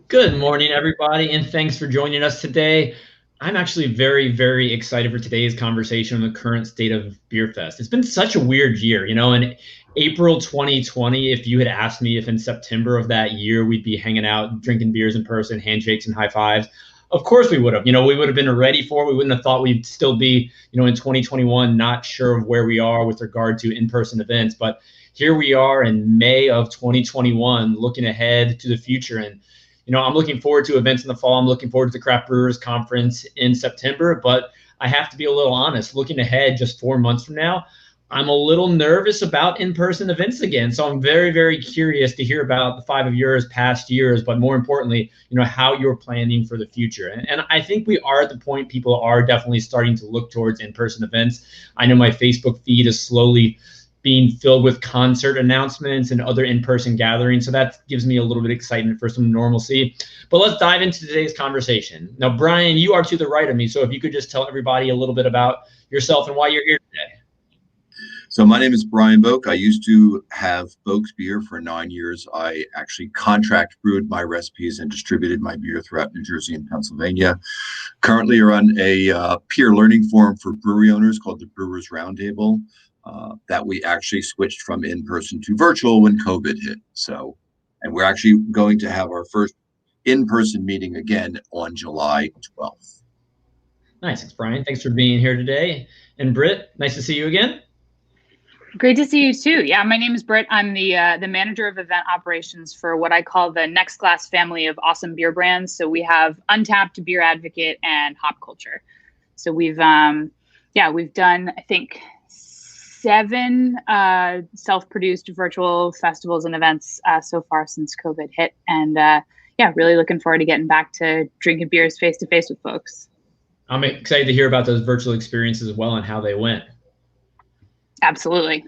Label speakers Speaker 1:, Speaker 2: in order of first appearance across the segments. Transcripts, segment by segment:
Speaker 1: Good morning, everybody, and thanks for joining us today. I'm actually very, very excited for today's conversation on the current state of Beer Fest. It's been such a weird year. In April 2020, if you had asked me if in September of that year we'd be hanging out, drinking beers in person, handshakes and high fives, of course we would have. We would have been ready for it. We wouldn't have thought we'd still be, in 2021, not sure of where we are with regard to in-person events. But here we are in May of 2021, looking ahead to the future. And I'm looking forward to events in the fall. I'm looking forward to the Craft Brewers Conference in September, but I have to be a little honest. Looking ahead just 4 months from now, I'm a little nervous about in-person events again. So I'm very, very curious to hear about the 5 of yours, past years, but more importantly, how you're planning for the future. And I think we are at the point people are definitely starting to look towards in-person events. I know my Facebook feed is slowly being filled with concert announcements and other in-person gatherings. So that gives me a little bit of excitement for some normalcy. But let's dive into today's conversation. Now, Brian, you are to the right of me. So if you could just tell everybody a little bit about yourself and why you're here today.
Speaker 2: So my name is Brian Boak. I used to have Boak's beer for 9 years. I actually contract brewed my recipes and distributed my beer throughout New Jersey and Pennsylvania. Currently, I run a peer learning forum for brewery owners called the Brewers Roundtable. That we actually switched from in-person to virtual when COVID hit. And we're actually going to have our first in-person meeting again on July 12th.
Speaker 1: Nice. Thanks, Brian. Thanks for being here today. And Britt, nice to see you again.
Speaker 3: Great to see you too. Yeah, my name is Britt. I'm the manager of event operations for what I call the Next Glass family of awesome beer brands. So we have Untappd, Beer Advocate, and Hop Culture. So we've done, I think, 7 self-produced virtual festivals and events so far since COVID hit. And really looking forward to getting back to drinking beers face-to-face with folks.
Speaker 1: I'm excited to hear about those virtual experiences as well and how they went.
Speaker 3: Absolutely.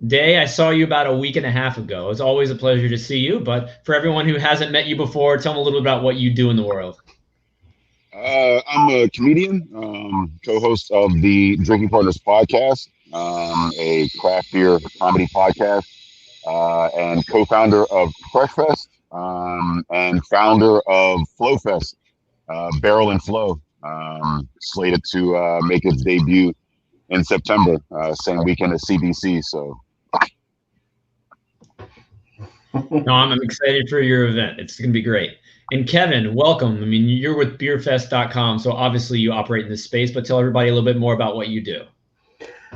Speaker 1: Day, I saw you about a week and a half ago. It's always a pleasure to see you. But for everyone who hasn't met you before, tell them a little bit about what you do in the world.
Speaker 4: I'm a comedian, co-host of the Drinking Partners podcast, a craft beer comedy podcast, and co-founder of Fresh Fest, and founder of Flow Fest, Barrel and Flow, slated to make its debut in September, same weekend as CBC. So,
Speaker 1: no, I'm excited for your event. It's going to be great. And Kevin, welcome. I mean, you're with beerfest.com, so obviously you operate in this space, but tell everybody a little bit more about what you do.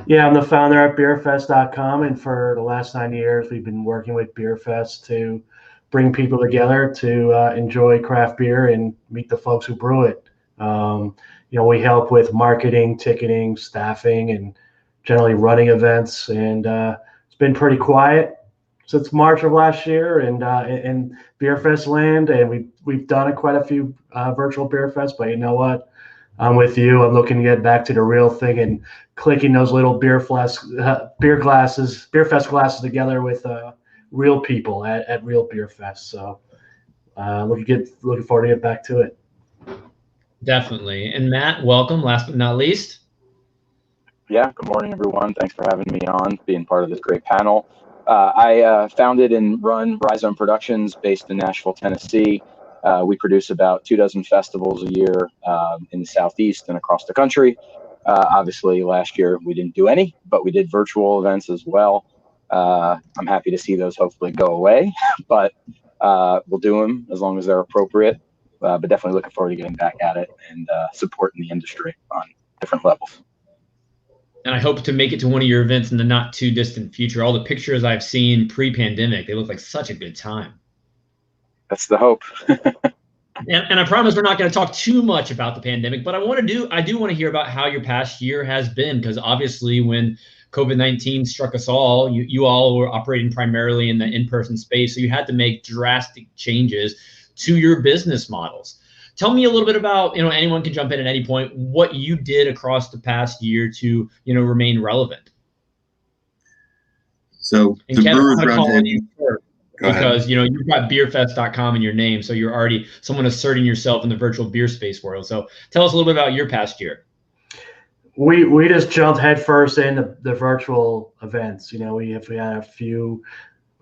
Speaker 5: Yeah, I'm the founder at beerfest.com, and for the last 9 years, we've been working with Beerfest to bring people together to enjoy craft beer and meet the folks who brew it. We help with marketing, ticketing, staffing, and generally running events. And it's been pretty quiet since March of last year, and in Beerfest land, and we've done
Speaker 1: quite
Speaker 5: a few virtual Beerfest. But you know what? I'm with you. I'm looking to get back to the real thing and clicking those little Beerfest glasses together with real people at real Beerfest. So looking forward to get back to it.
Speaker 1: Definitely. And Matt, welcome. Last but not least.
Speaker 6: Yeah, good morning, everyone. Thanks for having me on, being part of this great panel. I founded and run Rhizome Productions based in Nashville, Tennessee. We produce about 24 festivals a year in the Southeast and across the country. Obviously, last year we didn't do any, but we did virtual events as well. I'm happy to see those hopefully go away, but we'll do them as long as they're appropriate. But definitely looking forward to getting back at it and supporting the industry on different levels.
Speaker 1: And I hope to make it to one of your events in the not too distant future. All the pictures I've seen pre-pandemic, they look like such a good time.
Speaker 6: That's the hope.
Speaker 1: And I promise we're not going to talk too much about the pandemic, but I do want to hear about how your past year has been, because obviously when COVID-19 struck us all, you all were operating primarily in the in-person space, so you had to make drastic changes to your business models. Tell me a little bit about, anyone can jump in at any point, what you did across the past year to, remain relevant.
Speaker 2: So
Speaker 1: and
Speaker 2: the
Speaker 1: Kevin,
Speaker 2: Brewers Roundtable.
Speaker 1: Because you've got beerfest.com in your name, so you're already someone asserting yourself in the virtual beer space world. So tell us a little bit about your past year.
Speaker 5: We just jumped headfirst into the virtual events. We had a few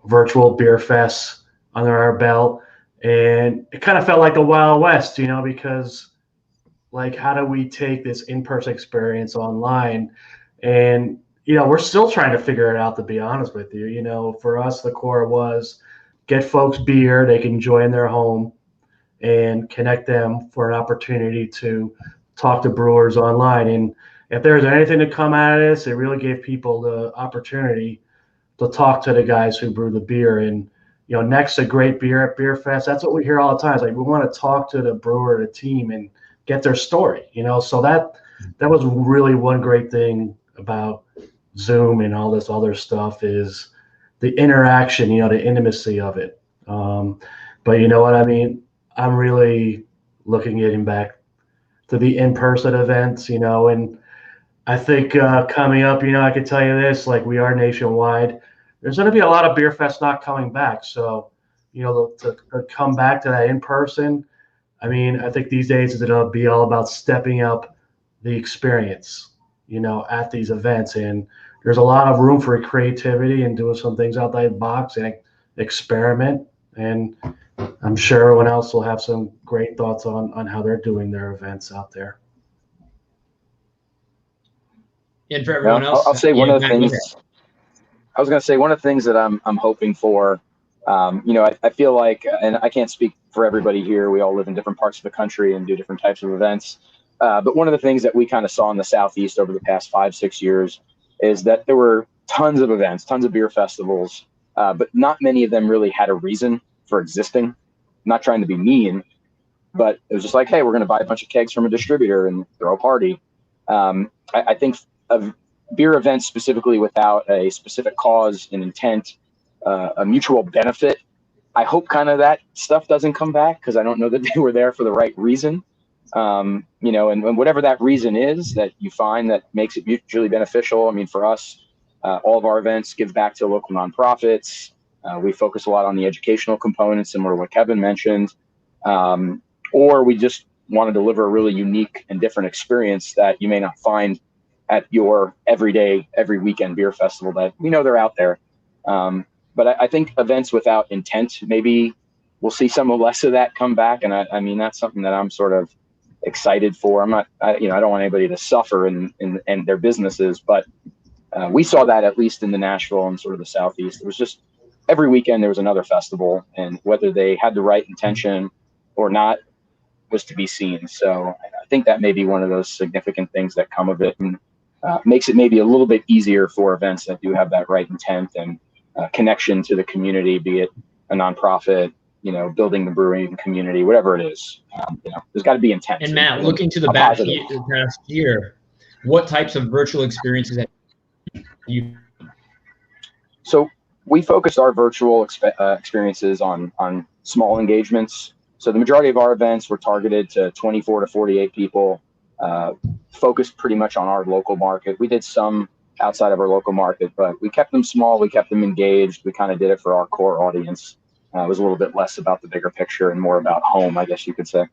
Speaker 5: virtual beer fests under our belt, And it kind of felt like the Wild West, because like, how do we take this in-person experience online? And, we're still trying to figure it out, to be honest with you. For us, the core was get folks beer they can enjoy in their home and connect them for an opportunity to talk to brewers online. And if there's anything to come out of this, it really gave people the opportunity to talk to the guys who brew the beer. And, next to great beer at Beer Fest, that's what we hear all the time. It's like, we want to talk to the brewer, the team, and get their story, so that was really one great thing about Zoom and all this other stuff, is the interaction, the intimacy of it. But you know what I mean? I'm really looking getting back to the in-person events, and I think coming up, I could tell you this, like, we are nationwide. There's going to be a lot of Beer Fest not coming back. So, to come back to that in person, I mean, I think these days it's going to be all about stepping up the experience, at these events. And there's a lot of room for creativity and doing some things outside the box and experiment. And I'm sure everyone else will have some great thoughts on how they're doing their events out there.
Speaker 1: And for everyone else,
Speaker 6: I'll say one of the things. I was going to say one of the things that I'm hoping for. I feel like, and I can't speak for everybody here. We all live in different parts of the country and do different types of events. But one of the things that we kind of saw in the Southeast over the past 5-6 years is that there were tons of events, tons of beer festivals, but not many of them really had a reason for existing. I'm not trying to be mean, but it was just like, hey, we're going to buy a bunch of kegs from a distributor and throw a party. I think of beer events specifically without a specific cause and intent, a mutual benefit. I hope kind of that stuff doesn't come back, because I don't know that they were there for the right reason. And whatever that reason is that you find that makes it mutually beneficial. I mean, for us, all of our events give back to local nonprofits. We focus a lot on the educational components, similar to what Kevin mentioned, or we just want to deliver a really unique and different experience that you may not find at your everyday, every weekend beer festival that they're out there. But I think events without intent, maybe we'll see some less of that come back. And I mean, that's something that I'm sort of excited for. I don't want anybody to suffer in their businesses, but we saw that at least in the Nashville and sort of the Southeast. It was just every weekend there was another festival, and whether they had the right intention or not was to be seen. So I think that may be one of those significant things that come of it, and makes it maybe a little bit easier for events that do have that right intent and connection to the community, be it a nonprofit, building the brewing community, whatever it is. There's got to be intent.
Speaker 1: And Matt, looking to the past year, what types of virtual experiences have you?
Speaker 6: So we focused our virtual experiences on small engagements. So the majority of our events were targeted to 24 to 48 people, focused pretty much on our local market. We did some outside of our local market, but we kept them small. We kept them engaged. We kind of did it for our core audience. It was a little bit less about the bigger picture and more about home, I guess you could say.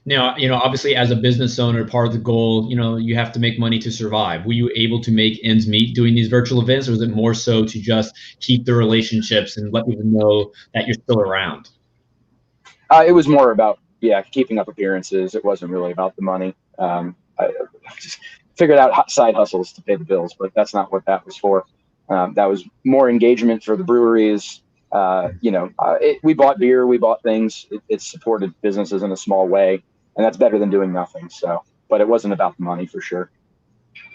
Speaker 1: Now, obviously as a business owner, part of the goal, you have to make money to survive. Were you able to make ends meet doing these virtual events, or was it more so to just keep the relationships and let people know that you're still around?
Speaker 6: It was more about, keeping up appearances. It wasn't really about the money. I just figured out side hustles to pay the bills, but that's not what that was for. That was more engagement for the breweries. We bought beer, we bought things. It supported businesses in a small way, and that's better than doing nothing. So, but it wasn't about the money for sure.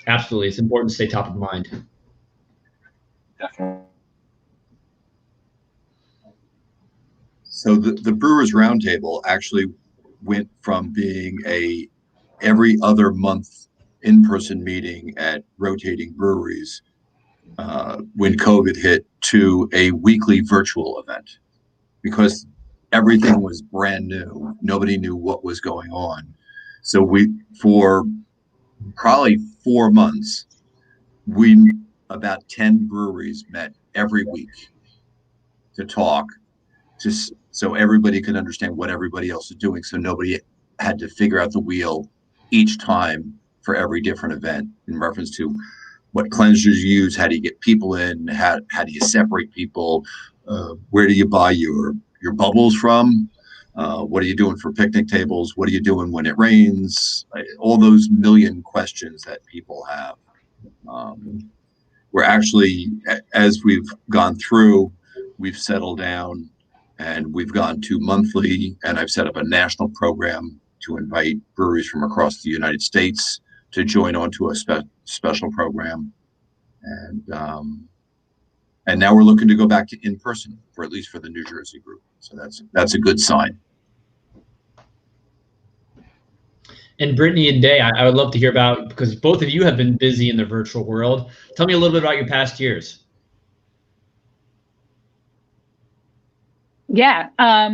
Speaker 1: Absolutely. It's important to stay top of mind.
Speaker 6: Definitely.
Speaker 2: So the Brewers Roundtable actually went from being a every other month in-person meeting at rotating breweries when COVID hit to a weekly virtual event, because everything was brand new. Nobody knew what was going on. So for probably 4 months, about 10 breweries met every week to talk, just so everybody could understand what everybody else is doing. So nobody had to figure out the wheel each time for every different event in reference to what cleansers you use, how do you get people in, how do you separate people, where do you buy your your bubbles from? What are you doing for picnic tables? What are you doing when it rains? All those million questions that people have. We're actually, as we've gone through, we've settled down and we've gone to monthly, and I've set up a national program to invite breweries from across the United States to join onto a special program. And now we're looking to go back to in person for at least for the New Jersey group. So that's a good sign.
Speaker 1: And Brittany and Day, I would love to hear about, because both of you have been busy in the virtual world. Tell me a little bit about your past years.
Speaker 3: Yeah. I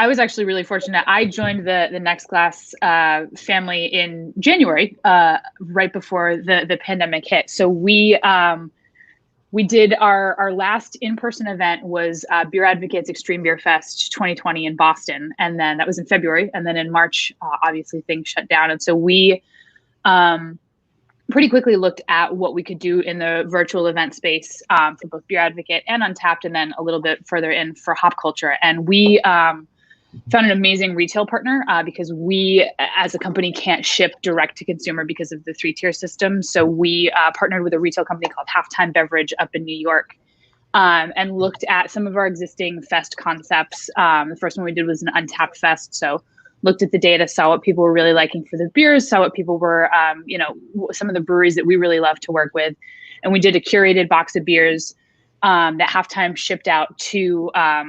Speaker 3: was actually really fortunate. I joined the Next Class family in January, right before the pandemic hit. So we did our last in-person event was Beer Advocates Extreme Beer Fest 2020 in Boston. And then that was in February. And then in March, obviously things shut down. And so we pretty quickly looked at what we could do in the virtual event space for both Beer Advocate and Untappd, and then a little bit further in for Hop Culture. And we found an amazing retail partner because we, as a company, can't ship direct to consumer because of the 3-tier system. So we partnered with a retail company called Halftime Beverage up in New York and looked at some of our existing fest concepts. The first one we did was an Untappd fest. So looked at the data, saw what people were really liking for the beers, saw what people were, some of the breweries that we really love to work with. And we did a curated box of beers that Halftime shipped out to, I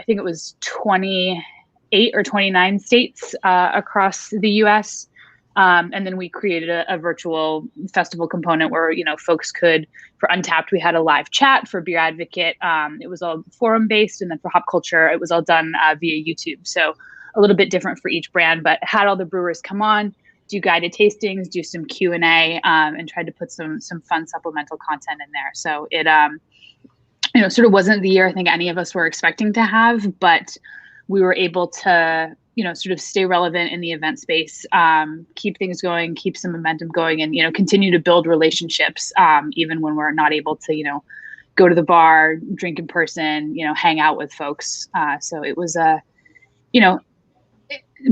Speaker 3: think it was 28 or 29 states across the US. And then we created a virtual festival component where, folks could, for Untappd, we had a live chat. For Beer Advocate, it was all forum based. And then for Hop Culture, it was all done via YouTube. So a little bit different for each brand, but had all the brewers come on, do guided tastings, do some Q&A, and tried to put some fun supplemental content in there. So it, sort of wasn't the year I think any of us were expecting to have, but we were able to, sort of stay relevant in the event space, keep things going, keep some momentum going, and, continue to build relationships, even when we're not able to, go to the bar, drink in person, hang out with folks. So it was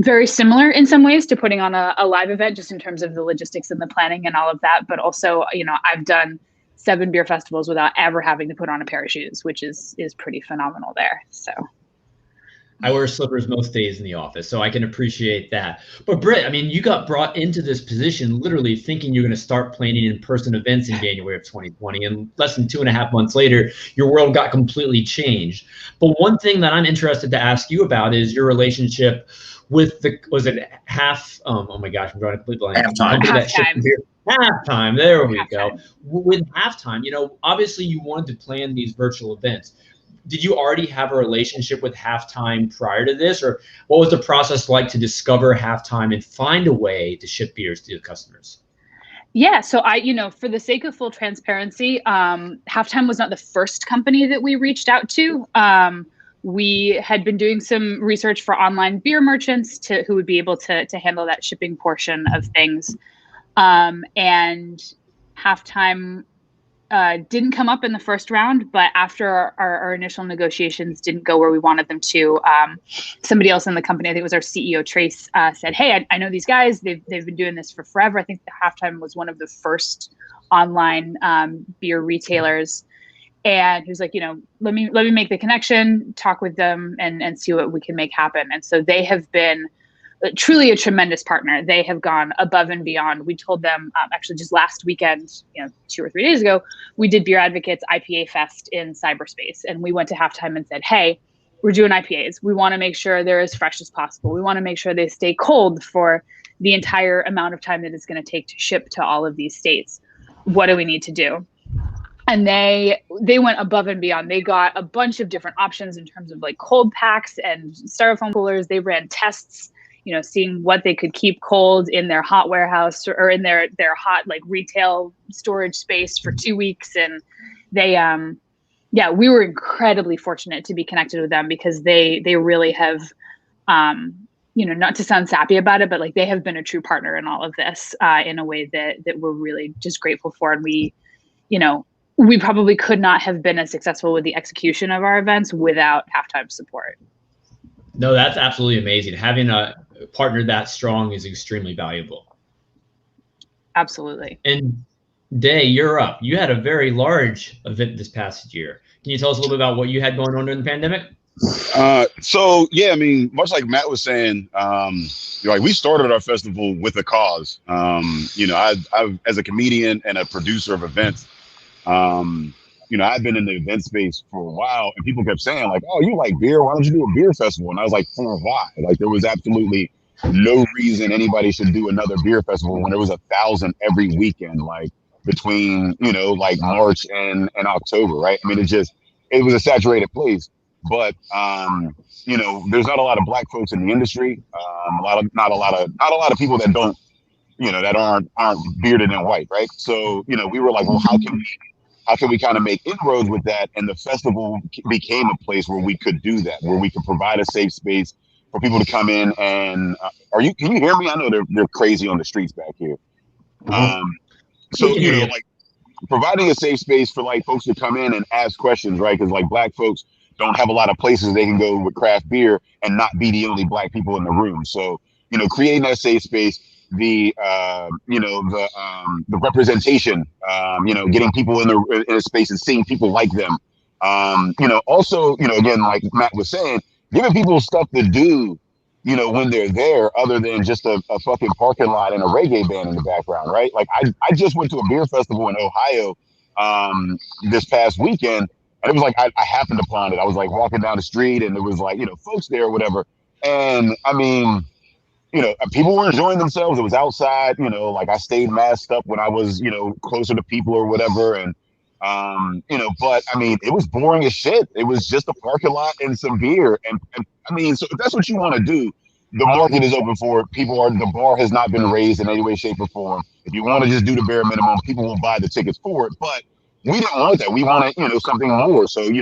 Speaker 3: very similar in some ways to putting on a live event, just in terms of the logistics and the planning and all of that. But also, I've done 7 beer festivals without ever having to put on a pair of shoes, which is pretty phenomenal there. So
Speaker 1: I wear slippers most days in the office, so I can appreciate that. But Britt, you got brought into this position literally thinking you're going to start planning in-person events in January of 2020, and less than 2.5 months later, your world got completely changed. But one thing that I'm interested to ask you about is your relationship with oh my gosh, I'm drawing a complete blank. Halftime. There we go. With Halftime, obviously you wanted to plan these virtual events. Did you already have a relationship with Halftime prior to this, or what was the process like to discover Halftime and find a way to ship beers to the customers?
Speaker 3: Yeah, so for the sake of full transparency, Halftime was not the first company that we reached out to. We had been doing some research for online beer merchants who would be able to handle that shipping portion of things. And Halftime didn't come up in the first round, but after our initial negotiations didn't go where we wanted them to, somebody else in the company, I think it was our CEO, Trace, said, hey, I know these guys. They've been doing this for forever. I think the Halftime was one of the first online beer retailers. And he was like, let me make the connection, talk with them, and see what we can make happen. And so they have been truly a tremendous partner. They have gone above and beyond. We told them actually just last weekend, 2 or 3 days ago, we did Beer Advocates IPA Fest in cyberspace. And we went to Halftime and said, hey, we're doing IPAs. We want to make sure they're as fresh as possible. We want to make sure they stay cold for the entire amount of time that it's going to take to ship to all of these states. What do we need to do? And they went above and beyond. They got a bunch of different options in terms of like cold packs and styrofoam coolers. They ran tests, seeing what they could keep cold in their hot warehouse or in their hot like retail storage space for 2 weeks. And they, we were incredibly fortunate to be connected with them because they really have, not to sound sappy about it, but like they have been a true partner in all of this in a way that we're really just grateful for. And we, we probably could not have been as successful with the execution of our events without halftime support.
Speaker 1: No, that's absolutely amazing. Having a partner that strong is extremely valuable.
Speaker 3: Absolutely.
Speaker 1: And Day, you're up. You had a very large event this past year. Can you tell us a little bit about what you had going on during the pandemic?
Speaker 4: So yeah, I mean, much like Matt was saying, like we started our festival with a cause. I as a comedian and a producer of events, I've been in the event space for a while, and people kept saying like, "Oh, you like beer? Why don't you do a beer festival?" And I was like, "For why?" Like there was absolutely no reason anybody should do another beer festival when there was 1,000 every weekend, like between like March and October, right? I mean, it was a saturated place. But there's not a lot of Black folks in the industry. Not a lot of people that don't, that aren't bearded and white, right? So we were like, well, how can we kind of make inroads with that? And the festival became a place where we could do that, where we could provide a safe space for people to come in. And can you hear me? I know they're crazy on the streets back here. So like providing a safe space for like folks to come in and ask questions, right? Because like Black folks don't have a lot of places they can go with craft beer and not be the only Black people in the room. So, creating that safe space, the representation, getting people in a space and seeing people like them. Also, again, like Matt was saying, giving people stuff to do, when they're there, other than just a fucking parking lot and a reggae band in the background, right? Like I just went to a beer festival in Ohio this past weekend. And it was like, I happened upon it. I was like walking down the street and there was like, folks there or whatever. And I mean, people were enjoying themselves. It was outside, like I stayed masked up when I was, closer to people or whatever. And, but I mean, it was boring as shit. It was just a parking lot and some beer. And I mean, so if that's what you want to do, the market is open for it. The bar has not been raised in any way, shape or form. If you want to just do the bare minimum, people will buy the tickets for it. But we didn't want that. We wanted, something more. So, we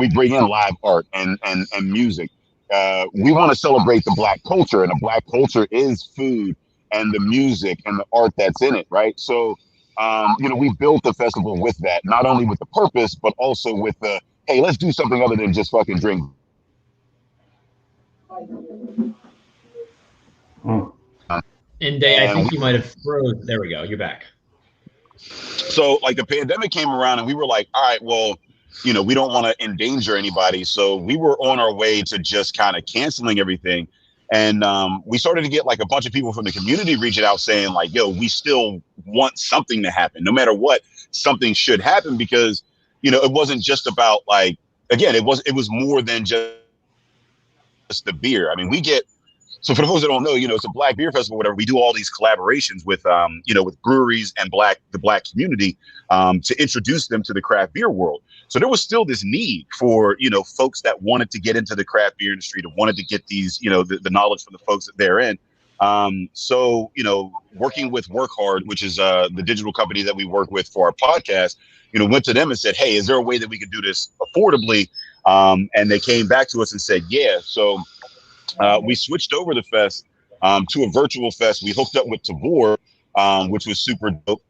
Speaker 4: bring in live art and music. We want to celebrate the Black culture, and the Black culture is food and the music and the art that's in it, right? So, we built the festival with that, not only with the purpose, but also with the, hey, let's do something other than just fucking drink.
Speaker 1: And Day, I think you might have froze. There we go. You're back.
Speaker 4: So like the pandemic came around and we were like, all right, well, we don't want to endanger anybody. So we were on our way to just kind of canceling everything. And we started to get like a bunch of people from the community reaching out saying like, yo, we still want something to happen. No matter what, something should happen because, it wasn't just about like, again, it was more than just the beer. I mean, so for those that don't know, it's a Black beer festival, whatever. We do all these collaborations with, with breweries and the Black community to introduce them to the craft beer world. So there was still this need for, folks that wanted to get into the craft beer industry, that wanted to get these, the knowledge from the folks that they're in. So, working with Work Hard, which is the digital company that we work with for our podcast, went to them and said, hey, is there a way that we could do this affordably? And they came back to us and said, yeah. So we switched over the fest to a virtual fest. We hooked up with Tavor, which was super dope.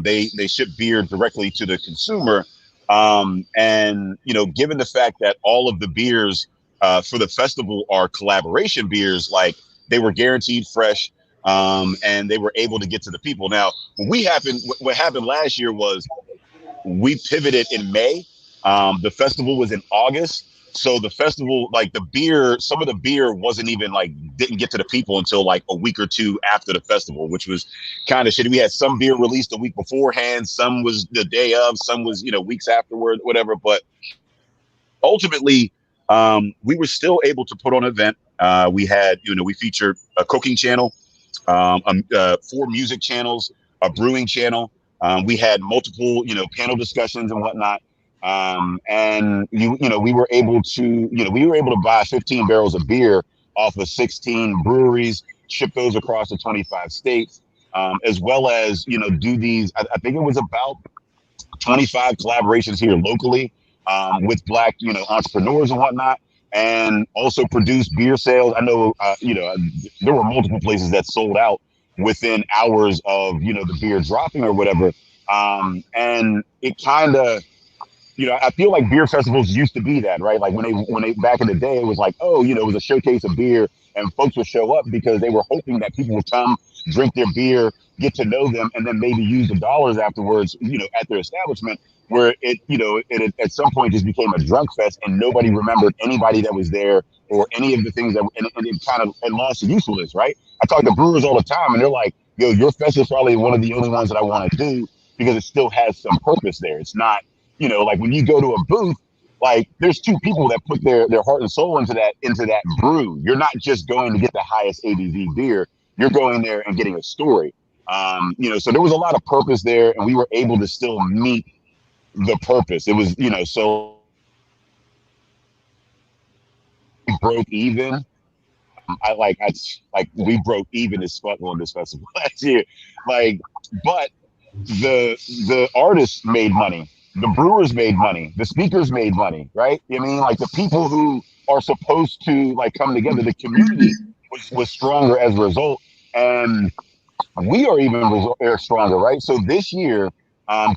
Speaker 4: They ship beer directly to the consumer. And, given the fact that all of the beers for the festival are collaboration beers, like they were guaranteed fresh and they were able to get to the people. Now, what happened last year was we pivoted in May. The festival was in August. So the festival, like some of the beer wasn't even didn't get to the people until like a week or two after the festival, which was kind of shitty. We had some beer released a week beforehand. Some was the day of, some was, weeks afterward, whatever. But ultimately, we were still able to put on an event. We had, we featured a cooking channel, 4 music channels, a brewing channel. We had multiple, panel discussions and whatnot. And we were able to buy 15 barrels of beer off of 16 breweries, ship those across the 25 states, as well as, do these, I think it was about 25 collaborations here locally, with Black, entrepreneurs and whatnot, and also produce beer sales. I know, there were multiple places that sold out within hours of, the beer dropping or whatever. And it kind of, I feel like beer festivals used to be that, right? Like when they back in the day, it was like, oh, it was a showcase of beer, and folks would show up because they were hoping that people would come, drink their beer, get to know them, and then maybe use the dollars afterwards, at their establishment. Where it at some point just became a drunk fest, and nobody remembered anybody that was there or any of the things that, and it kind of lost its usefulness, right? I talk to brewers all the time, and they're like, yo, your fest is probably one of the only ones that I want to do because it still has some purpose there. It's not, like when you go to a booth, like there's two people that put their heart and soul into that brew. You're not just going to get the highest ABV beer. You're going there and getting a story. So there was a lot of purpose there, and we were able to still meet the purpose. It was, so we broke even. We broke even as fuck on this festival last year. But the artists made money, the brewers made money, the speakers made money, right? I mean, the people who are supposed to come together, the community was stronger as a result, and we are even stronger, right? So this year,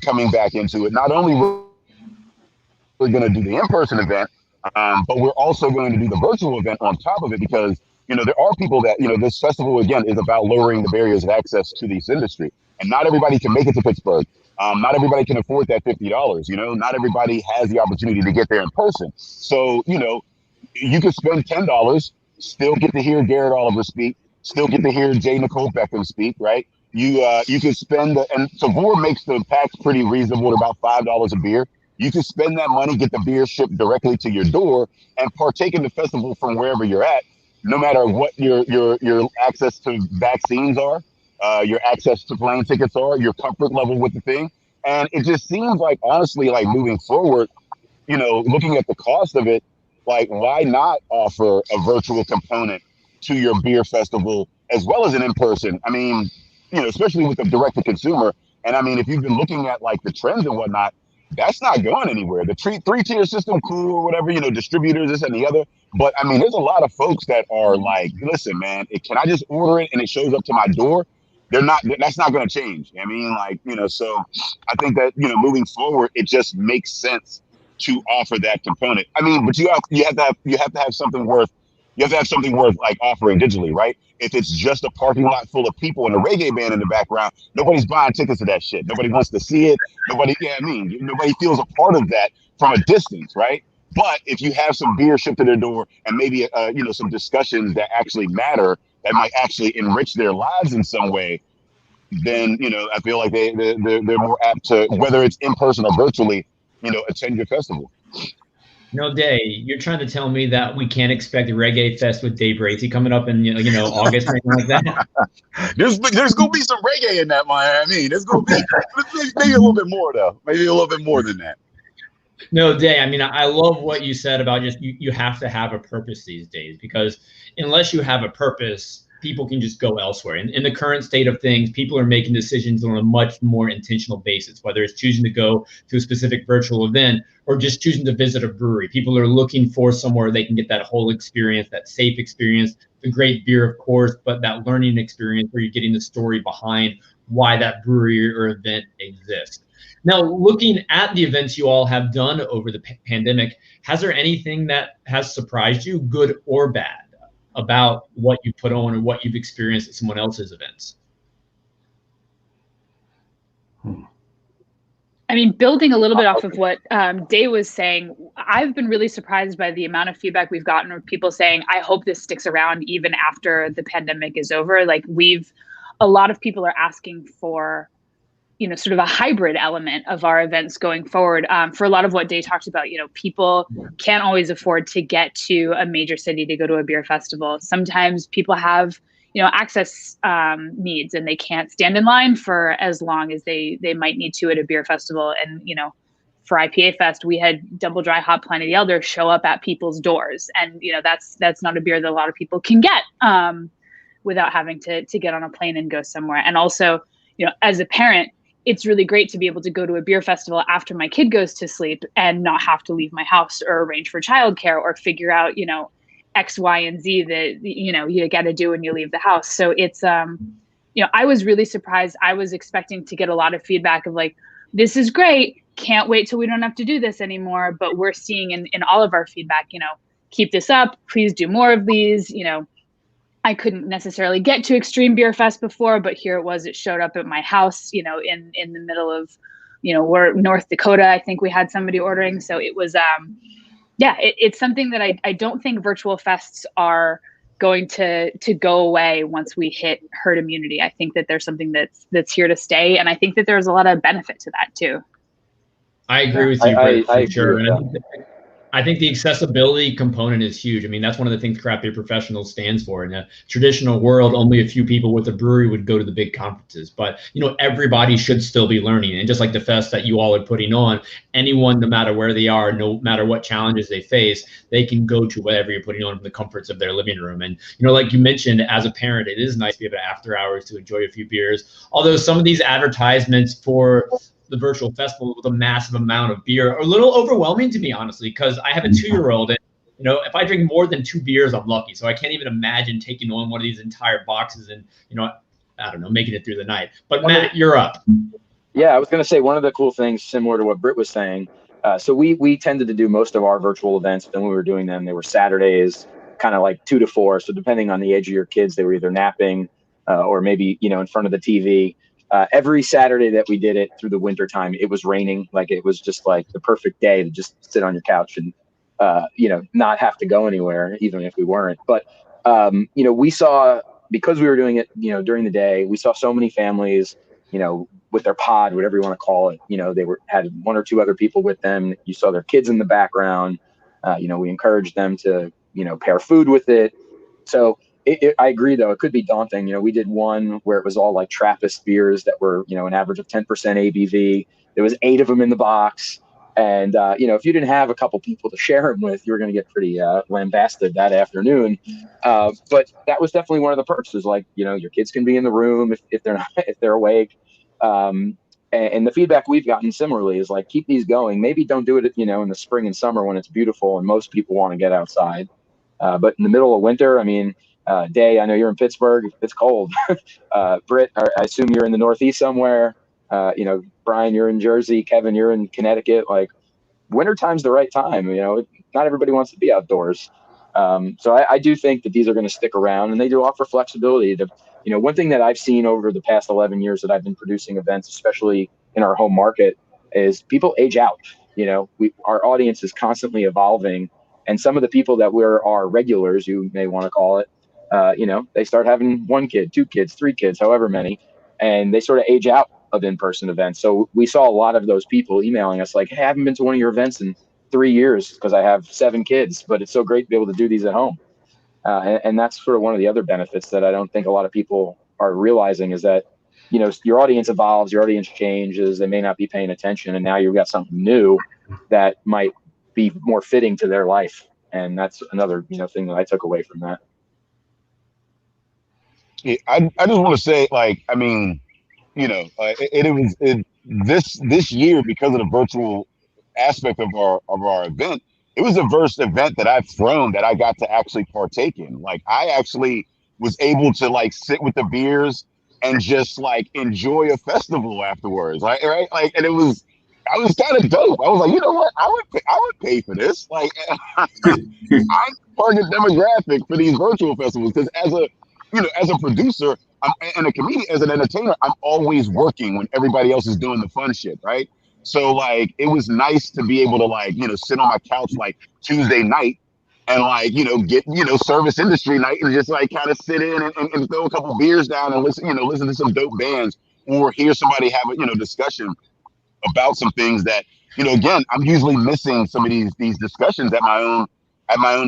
Speaker 4: coming back into it, not only we're going to do the in-person event, but we're also going to do the virtual event on top of it because, there are people that, this festival, again, is about lowering the barriers of access to this industry. And not everybody can make it to Pittsburgh. Not everybody can afford that $50, not everybody has the opportunity to get there in person. So, you can spend $10, still get to hear Garrett Oliver speak, still get to hear Jay Nicole Beckham speak, right? You can spend, and Savor makes the packs pretty reasonable at about $5 a beer. You can spend that money, get the beer shipped directly to your door, and partake in the festival from wherever you're at, no matter what your access to vaccines are, your access to plane tickets are, your comfort level with the thing. And it just seems like, honestly, moving forward, looking at the cost of it, why not offer a virtual component to your beer festival as well as an in-person? I mean, especially with the direct-to-consumer. And I mean, if you've been looking at the trends and whatnot, that's not going anywhere. The three-tier system, cool or whatever, distributors, this and the other. But I mean, there's a lot of folks that are like, listen, man, can I just order it and it shows up to my door? That's not going to change. I mean, so I think that, moving forward, it just makes sense to offer that component. I mean, but you have to have something worth offering digitally, right? If it's just a parking lot full of people and a reggae band in the background, nobody's buying tickets to that shit. Nobody wants to see it. Nobody feels a part of that from a distance, right? But if you have some beer shipped to their door and maybe some discussions that actually matter, that might actually enrich their lives in some way, then I feel like they're more apt to, whether it's in person or virtually, attend your festival.
Speaker 1: No, Day, you're trying to tell me that we can't expect a reggae fest with Dave Bracey coming up in August or anything like that?
Speaker 4: There's gonna be some reggae in that, man. I mean, there's gonna be maybe a little bit more though. Maybe a little bit more than that.
Speaker 1: No, Day, I mean, I love what you said about just you have to have a purpose these days, because unless you have a purpose, people can just go elsewhere. And in the current state of things, people are making decisions on a much more intentional basis, whether it's choosing to go to a specific virtual event or just choosing to visit a brewery. People are looking for somewhere they can get that whole experience, that safe experience, the great beer, of course, but that learning experience where you're getting the story behind why that brewery or event exists. Now, looking at the events you all have done over the pandemic, has there anything that has surprised you, good or bad, about what you put on or what you've experienced at someone else's events?
Speaker 3: I mean, building a little bit off of what Day was saying, I've been really surprised by the amount of feedback we've gotten of people saying, I hope this sticks around even after the pandemic is over. A lot of people are asking for, sort of a hybrid element of our events going forward. For a lot of what Day talked about, people can't always afford to get to a major city to go to a beer festival. Sometimes people have, access needs, and they can't stand in line for as long as they might need to at a beer festival. And, for IPA Fest, we had Double Dry Hop Pliny the Elder show up at people's doors. And, that's not a beer that a lot of people can get without having to get on a plane and go somewhere. And also, as a parent, it's really great to be able to go to a beer festival after my kid goes to sleep and not have to leave my house or arrange for childcare or figure out, X, Y, and Z that, you got to do when you leave the house. So it's I was really surprised. I was expecting to get a lot of feedback of like, this is great. Can't wait till we don't have to do this anymore. But we're seeing in all of our feedback, keep this up. Please do more of these. I couldn't necessarily get to Extreme Beer Fest before, but here it was. It showed up at my house, in the middle of, we're North Dakota. I think we had somebody ordering. So it was, it's something that I don't think virtual fests are going to go away once we hit herd immunity. I think that there's something that's here to stay. And I think that there's a lot of benefit to that too.
Speaker 1: I agree with you, Britt, for sure.
Speaker 6: And
Speaker 1: I think the accessibility component is huge. I mean, that's one of the things Craft Beer Professionals stands for. In a traditional world, only a few people with a brewery would go to the big conferences. But, everybody should still be learning. And just like the fest that you all are putting on, anyone, no matter where they are, no matter what challenges they face, they can go to whatever you're putting on from the comforts of their living room. And, like you mentioned, as a parent, it is nice to be able to after hours to enjoy a few beers. Although some of these advertisements for the virtual festival with a massive amount of beer are a little overwhelming to me, honestly, because I have a 2-year-old and if I drink more than 2 beers, I'm lucky. So I can't even imagine taking on one of these entire boxes and I don't know, making it through the night. But Matt, you're up.
Speaker 6: Yeah, I was going to say one of the cool things similar to what Britt was saying. So we tended to do most of our virtual events when we were doing them. They were Saturdays, kind of like 2 to 4. So depending on the age of your kids, they were either napping or maybe in front of the TV. Every Saturday that we did it through the winter time, it was raining. Like it was just like the perfect day to just sit on your couch and, not have to go anywhere, even if we weren't. But, we saw, because we were doing it, during the day, we saw so many families, with their pod, whatever you want to call it, they had 1 or 2 other people with them. You saw their kids in the background. We encouraged them to, pair food with it. So I agree, though. It could be daunting. We did one where it was all like Trappist beers that were, an average of 10% ABV. There was 8 of them in the box. And, if you didn't have a couple people to share them with, you were going to get pretty lambasted that afternoon. But that was definitely one of the perks is like, your kids can be in the room if they're awake. And the feedback we've gotten similarly is like, keep these going. Maybe don't do it, in the spring and summer when it's beautiful and most people want to get outside. But in the middle of winter, I mean, Day, I know you're in Pittsburgh. It's cold. Britt, I assume you're in the Northeast somewhere. Brian, you're in Jersey. Kevin, you're in Connecticut. Like, wintertime's the right time. Not everybody wants to be outdoors. So I do think that these are going to stick around, and they do offer flexibility. One thing that I've seen over the past 11 years that I've been producing events, especially in our home market, is people age out. Our audience is constantly evolving, and some of the people that were our regulars, you may want to call it, they start having 1 kid, 2 kids, 3 kids, however many, and they sort of age out of in-person events. So we saw a lot of those people emailing us like, hey, I haven't been to one of your events in 3 years because I have 7 kids, but it's so great to be able to do these at home. And that's sort of one of the other benefits that I don't think a lot of people are realizing is that, your audience evolves, your audience changes, they may not be paying attention, and now you've got something new that might be more fitting to their life. And that's another, thing that I took away from that.
Speaker 4: Yeah, I just want to say, like, I mean, this year, because of the virtual aspect of our event, it was the first event that I've thrown that I got to actually partake in. Like, I actually was able to like sit with the beers and just like enjoy a festival afterwards. Right? Like, and I was kind of dope. I was like, you know what? I would pay for this. Like, I'm target demographic for these virtual festivals because as a producer and a comedian, as an entertainer, I'm always working when everybody else is doing the fun shit, right? So like, it was nice to be able to like, sit on my couch like Tuesday night and like, get, service industry night and just like kind of sit in and throw a couple beers down and listen to some dope bands or hear somebody have a, discussion about some things that, again, I'm usually missing some of these discussions at my own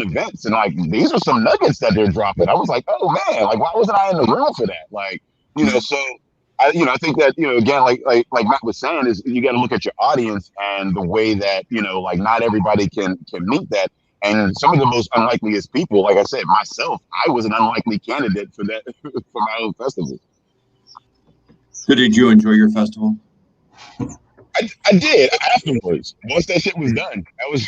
Speaker 4: events. And like, these are some nuggets that they're dropping. I was like, oh man, like, why wasn't I in the room for that? Like, so I think that, again, like Matt was saying, is you got to look at your audience and the way that, like not everybody can meet that. And some of the most unlikeliest people, like I said, myself, I was an unlikely candidate for that, for my own festival.
Speaker 2: So did you enjoy your festival?
Speaker 4: I did afterwards. Once that shit was done, that was.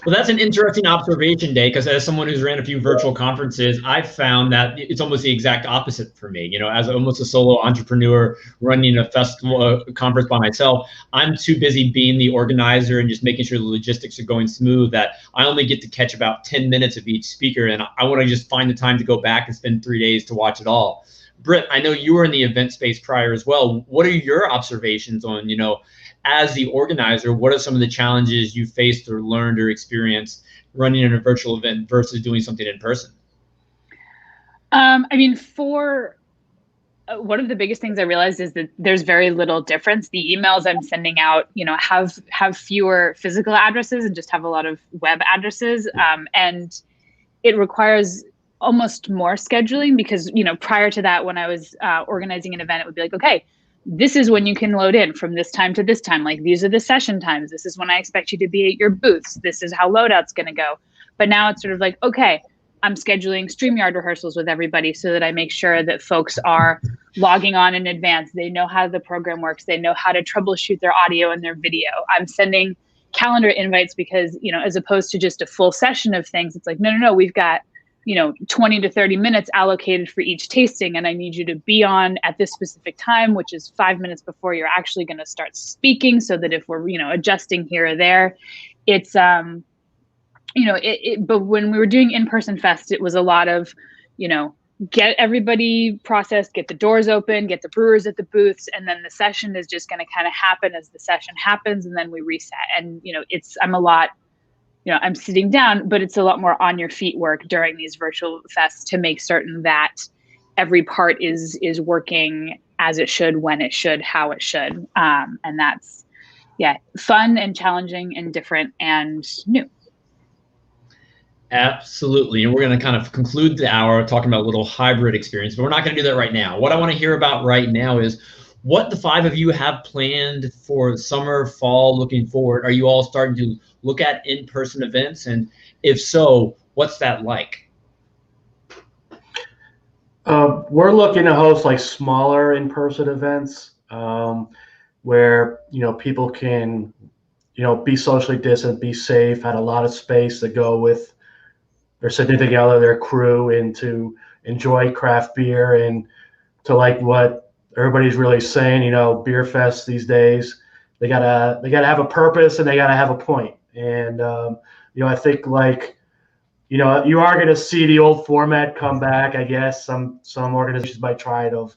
Speaker 1: Well, that's an interesting observation, Day, because as someone who's ran a few virtual conferences, I've found that it's almost the exact opposite for me. You know, as almost a solo entrepreneur running a festival conference by myself, I'm too busy being the organizer and just making sure the logistics are going smooth that I only get to catch about 10 minutes of each speaker, and I want to just find the time to go back and spend 3 days to watch it all. Britt, I know you were in the event space prior as well. What are your observations on, you know, as the organizer, what are some of the challenges you faced or learned or experienced running in a virtual event versus doing something in person?
Speaker 3: I mean, for one of the biggest things I realized is that there's very little difference. The emails I'm sending out, you know, have fewer physical addresses and just have a lot of web addresses. And it requires almost more scheduling because, you know, prior to that, when I was organizing an event, it would be like, okay, this is when you can load in from this time to this time. Like, these are the session times. This is when I expect you to be at your booths. This is how loadout's going to go. But now it's sort of like, okay, I'm scheduling StreamYard rehearsals with everybody so that I make sure that folks are logging on in advance. They know how the program works. They know how to troubleshoot their audio and their video. I'm sending calendar invites because, you know, as opposed to just a full session of things, it's like, no, we've got, you know, 20 to 30 minutes allocated for each tasting. And I need you to be on at this specific time, which is 5 minutes before you're actually going to start speaking, so that if we're, you know, adjusting here or there, it's, you know, but when we were doing in-person fest, it was a lot of, you know, get everybody processed, get the doors open, get the brewers at the booths, and then the session is just going to kind of happen as the session happens, and then we reset. And, you know, I'm sitting down, but it's a lot more on your feet work during these virtual fests to make certain that every part is working as it should, when it should, how it should. And that's, yeah, fun and challenging and different and new.
Speaker 1: Absolutely. And we're going to kind of conclude the hour talking about a little hybrid experience, but we're not going to do that right now. What I want to hear about right now is what the 5 of you have planned for summer, fall, looking forward. Are you all starting to look at in-person events? And if so, what's that like?
Speaker 5: We're looking to host like smaller in-person events where, you know, people can, you know, be socially distant, be safe, had a lot of space to go with their significant other, their crew, and to enjoy craft beer and to, like what everybody's really saying, you know, beer fest these days, they gotta have a purpose and they gotta have a point. And you know, I think, like, you know, you are gonna see the old format come back. I guess some organizations might try it of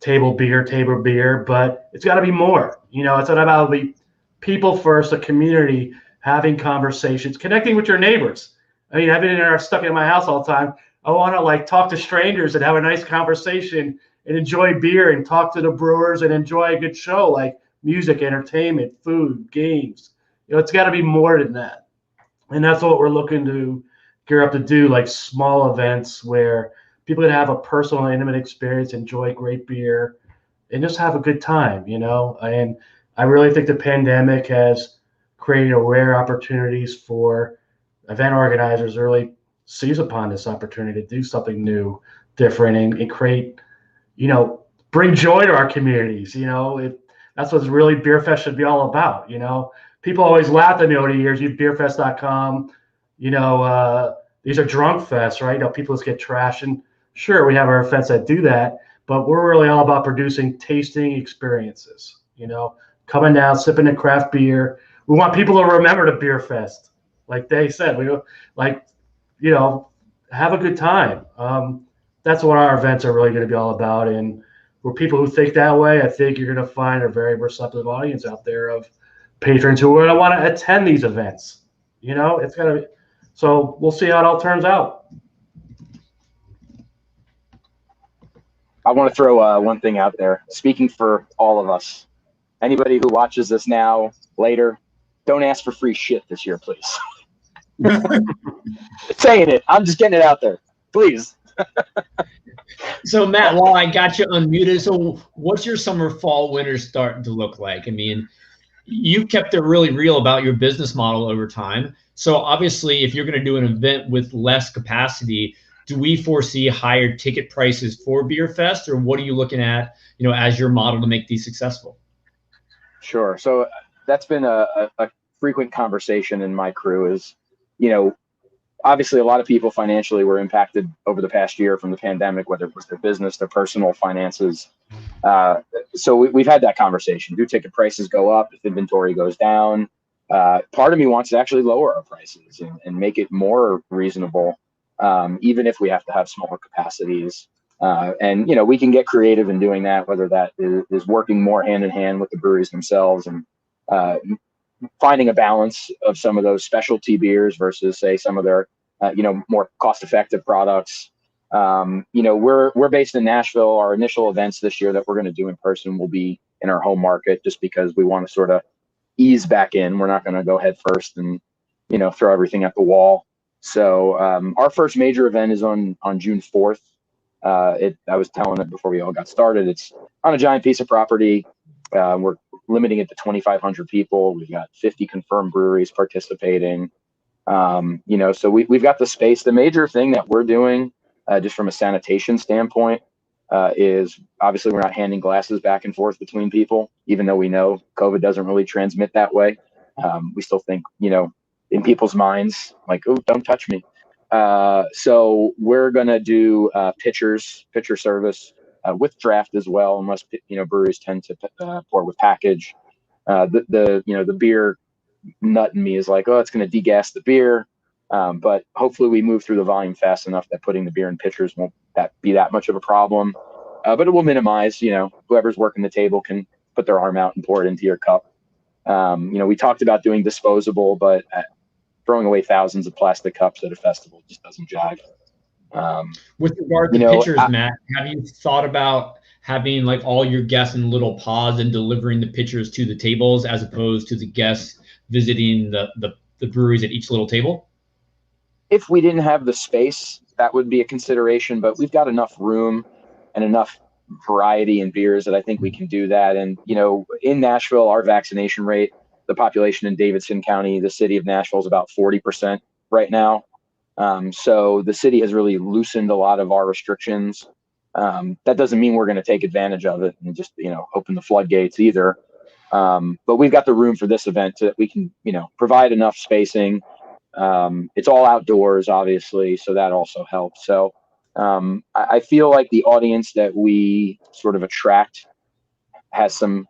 Speaker 5: table beer, but it's got to be more. You know, it's not about the people first, a community, having conversations, connecting with your neighbors. I mean, I've been stuck in my house all the time. I want to, like, talk to strangers and have a nice conversation and enjoy beer and talk to the brewers and enjoy a good show, like music, entertainment, food, games. You know, it's got to be more than that. And that's what we're looking to gear up to do, like small events where people can have a personal, intimate experience, enjoy great beer, and just have a good time, you know? And I really think the pandemic has created rare opportunities for event organizers to really seize upon this opportunity to do something new, different, and create, you know, bring joy to our communities. You know, that's what really Beer Fest should be all about. You know, people always laugh at me over the years. Beerfest.com, you know, these are drunk fests, right? You know, people just get trashed. And sure, we have our events that do that, but we're really all about producing tasting experiences. You know, coming down, sipping a craft beer. We want people to remember the Beer Fest. Like they said, we like, you know, have a good time. That's what our events are really going to be all about. And for people who think that way, I think you're going to find a very receptive audience out there of patrons who are going to want to attend these events. You know, it's going to, so we'll see how it all turns out.
Speaker 6: I want to throw one thing out there. Speaking for all of us, anybody who watches this now, later, don't ask for free shit this year, please. Saying it. I'm just getting it out there. Please.
Speaker 1: So, Matt, while I got you unmuted, so what's your summer, fall, winter starting to look like? I mean, you've kept it really real about your business model over time. So obviously, if you're going to do an event with less capacity, do we foresee higher ticket prices for Beer Fest, or what are you looking at, you know, as your model to make these successful?
Speaker 6: Sure. So that's been a frequent conversation in my crew is, obviously a lot of people financially were impacted over the past year from the pandemic, whether it was their business, their personal finances. So we've had that conversation. Do ticket prices go up if inventory goes down? Part of me wants to actually lower our prices and make it more reasonable, even if we have to have smaller capacities. And we can get creative in doing that, whether that is working more hand in hand with the breweries themselves and finding a balance of some of those specialty beers versus, say, some of their more cost-effective products. We're based in Nashville. Our initial events this year that we're going to do in person will be in our home market, just because we want to sort of ease back in. We're not going to go head first and throw everything at the wall. So our first major event is on June 4th. I was telling it before we all got started. It's on a giant piece of property. We're limiting it to 2,500 people. We've got 50 confirmed breweries participating. So we've got the space. The major thing that we're doing, just from a sanitation standpoint, is obviously we're not handing glasses back and forth between people, even though we know COVID doesn't really transmit that way. We still think, in people's minds, like, oh, don't touch me. So we're going to do pitcher service with draft as well, unless breweries tend to pour with package. The beer nut in me is like, oh, it's going to degas the beer, but hopefully we move through the volume fast enough that putting the beer in pitchers won't be that much of a problem. But it will minimize, whoever's working the table can put their arm out and pour it into your cup. We talked about doing disposable, but throwing away thousands of plastic cups at a festival just doesn't jive.
Speaker 1: With regard to pitchers, Matt, have you thought about having like all your guests in little pods and delivering the pitchers to the tables as opposed to the guests visiting the breweries at each little table?
Speaker 6: If we didn't have the space, that would be a consideration, but we've got enough room and enough variety in beers that I think we can do that. And, in Nashville, our vaccination rate, the population in Davidson County, the city of Nashville, is about 40% right now. So the city has really loosened a lot of our restrictions. That doesn't mean we're going to take advantage of it and just, open the floodgates either. But we've got the room for this event so that we can, provide enough spacing. It's all outdoors, obviously, so that also helps. So I feel like the audience that we sort of attract has some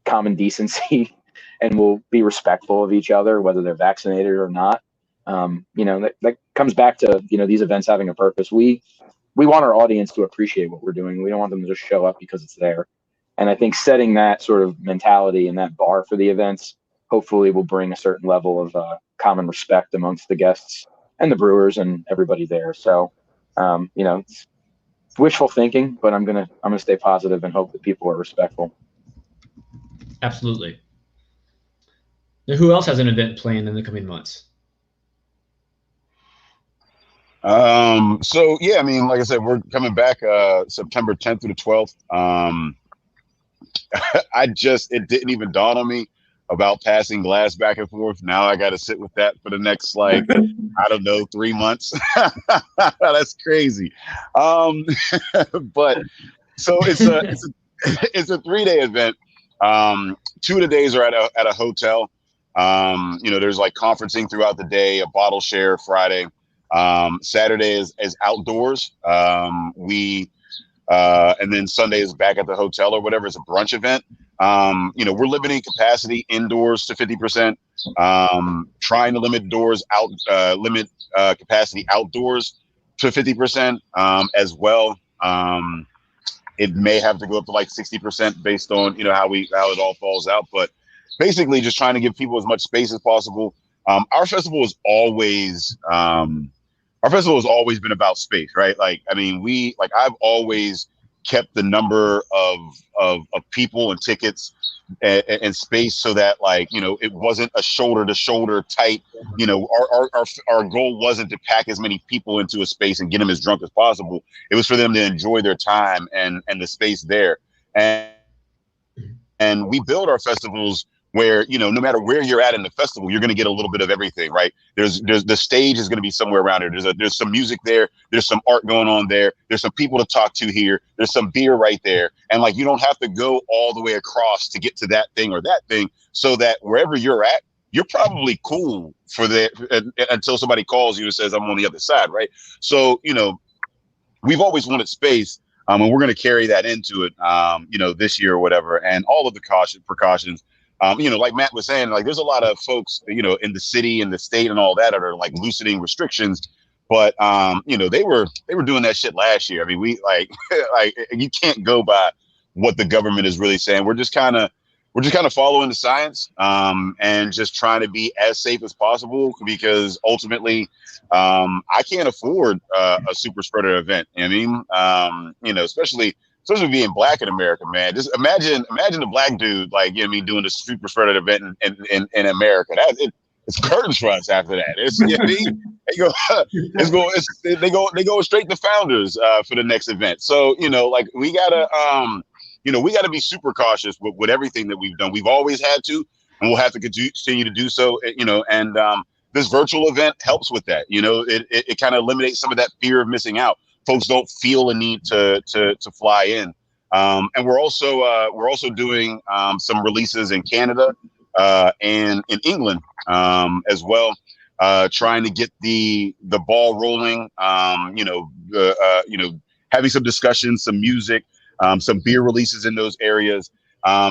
Speaker 6: common decency and will be respectful of each other, whether they're vaccinated or not. That comes back to, these events having a purpose. We want our audience to appreciate what we're doing. We don't want them to just show up because it's there. And I think setting that sort of mentality and that bar for the events hopefully will bring a certain level of common respect amongst the guests and the brewers and everybody there. So, it's wishful thinking, but I'm gonna stay positive and hope that people are respectful.
Speaker 1: Absolutely. Now, who else has an event planned in the coming months?
Speaker 4: So yeah, like I said, we're coming back September 10th through the 12th. It didn't even dawn on me about passing glass back and forth. Now I got to sit with that for the next 3 months. That's crazy. But so it's a 3-day event. 2 of the days are at a hotel. There's like conferencing throughout the day, a bottle share Friday. Saturday is outdoors. And then Sunday is back at the hotel or whatever. It's a brunch event. We're limiting capacity indoors to 50%, trying to limit capacity outdoors to 50%, as well. It may have to go up to like 60% based on, how it all falls out, but basically just trying to give people as much space as possible. Our festival has always been about space, right? I've always kept the number of people and tickets and space so that it wasn't a shoulder to shoulder tight. Our goal wasn't to pack as many people into a space and get them as drunk as possible. It was for them to enjoy their time and the space there. And we build our festivals where, no matter where you're at in the festival, you're going to get a little bit of everything, right? There's the stage is going to be somewhere around there. There's some music there. There's some art going on there. There's some people to talk to here. There's some beer right there. And you don't have to go all the way across to get to that thing or that thing, so that wherever you're at, you're probably cool for that until somebody calls you and says, I'm on the other side, right? So, you know, we've always wanted space, and we're going to carry that into it, you know, this year or whatever, and all of the precautions. You know, like Matt was saying, like there's a lot of folks, you know, in the city and the state and all that are like loosening restrictions. But, you know, they were doing that shit last year. I mean, we like you can't go by what the government is really saying. We're just kind of following the science, and just trying to be as safe as possible, because ultimately I can't afford a super spreader event. I mean, you know, especially being black in America, man. Just imagine a black dude, like, you know what I mean, doing a super spreader event in America. It's curtains for us after that. It's, you know what I mean? They go straight to founders for the next event. So, you know, like we gotta be super cautious with everything that we've done. We've always had to, and we'll have to continue to do so. You know, and this virtual event helps with that. You know, it kind of eliminates some of that fear of missing out. Folks don't feel a need to fly in, and we're also doing some releases in Canada and in England as well, trying to get the ball rolling. You know, having some discussions, some music, some beer releases in those areas,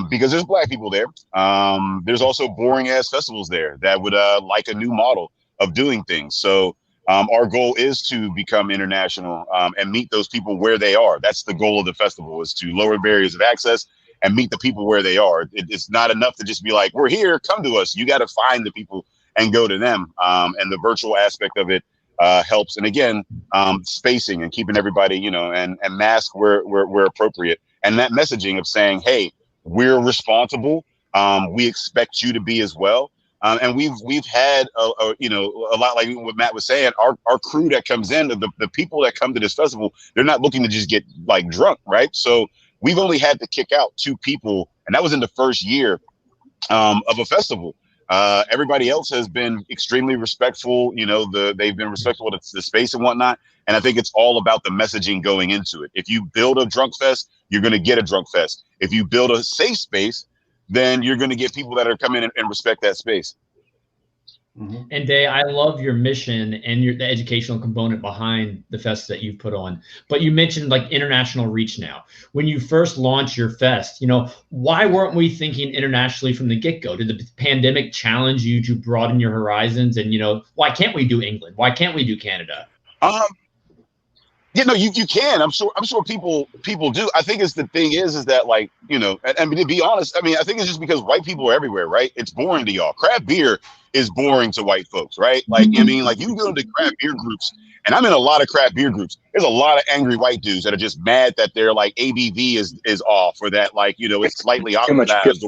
Speaker 4: because there's black people there. There's also boring ass festivals there that would like a new model of doing things. So our goal is to become international, and meet those people where they are. That's the goal of the festival, is to lower barriers of access and meet the people where they are. It's not enough to just be like, we're here, come to us. You got to find the people and go to them. And the virtual aspect of it helps. And again, spacing and keeping everybody, you know, and mask where appropriate. And that messaging of saying, hey, we're responsible. We expect you to be as well. And we've had you know, a lot, like what Matt was saying, our crew that comes in, the people that come to this festival, they're not looking to just get like drunk, right? So we've only had to kick out 2 people, and that was in the first year of a festival. Everybody else has been extremely respectful. You know, they've been respectful of the space and whatnot. And I think it's all about the messaging going into it. If you build a drunk fest, you're going to get a drunk fest. If you build a safe space, then you're going to get people that are coming in and respect that space.
Speaker 1: Mm-hmm. And Day, I love your mission and the educational component behind the fest that you've put on. But you mentioned like international reach now. When you first launched your fest, you know, why weren't we thinking internationally from the get-go? Did the pandemic challenge you to broaden your horizons? And, you know, why can't we do England? Why can't we do Canada?
Speaker 4: Yeah, no, you can. I'm sure people do. I think the thing is that, like, you know, I mean, to be honest, I mean, I think it's just because white people are everywhere, right? It's boring to y'all. Craft beer is boring to white folks, right? Like, I mean, like you go to craft beer groups, and I'm in a lot of craft beer groups. There's a lot of angry white dudes that are just mad that their like ABV is off, or that, like, you know, it's slightly oxidized.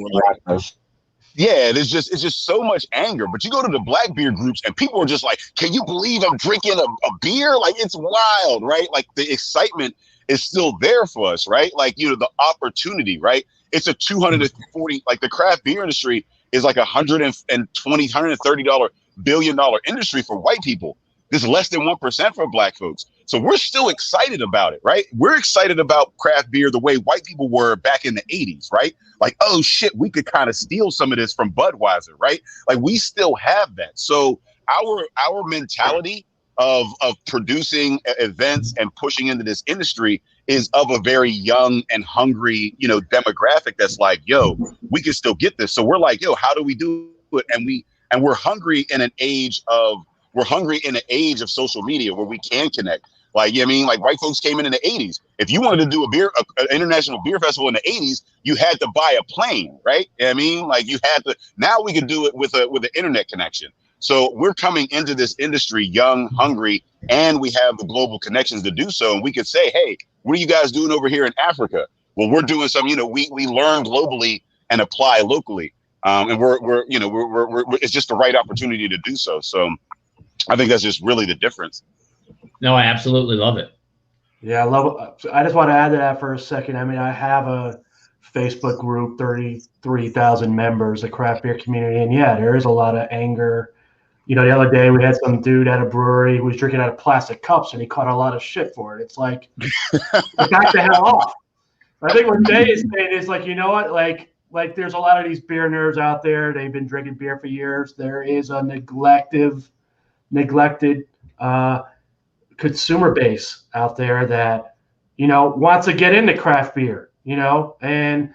Speaker 4: Yeah, it's just so much anger. But you go to the black beer groups and people are just like, can you believe I'm drinking a beer? Like, it's wild, right? Like, the excitement is still there for us, right? Like, you know, the opportunity, right? It's a 240, like the craft beer industry is like $130 billion industry for white people. There's less than 1% for black folks. So we're still excited about it, right? We're excited about craft beer the way white people were back in the 80s, right? Like, oh shit, we could kind of steal some of this from Budweiser, right? Like, we still have that. So our mentality of producing events and pushing into this industry is of a very young and hungry, you know, demographic that's like, yo, we can still get this. So we're like, yo, how do we do it? And we're hungry in an age of social media where we can connect. Like, you know what I mean? Like, white folks came in the 80s. If you wanted to do an international beer festival in the 80s, you had to buy a plane, right? You know what I mean? Like, you had to. Now we can do it with an internet connection. So we're coming into this industry young, hungry, and we have the global connections to do so. And we could say, hey, what are you guys doing over here in Africa? Well, we're doing some, you know, we learn globally and apply locally. And we're it's just the right opportunity to do so. So I think that's just really the difference.
Speaker 1: No, I absolutely love it.
Speaker 5: Yeah, I love it. I just want to add to that for a second. I mean, I have a Facebook group, 33,000 members, a craft beer community. And yeah, there is a lot of anger. You know, the other day we had some dude at a brewery who was drinking out of plastic cups and he caught a lot of shit for it. It's like, back the hell off. I think what Jay is saying is like, you know what, like, like there's a lot of these beer nerds out there. They've been drinking beer for years. There is a neglected consumer base out there that, wants to get into craft beer, and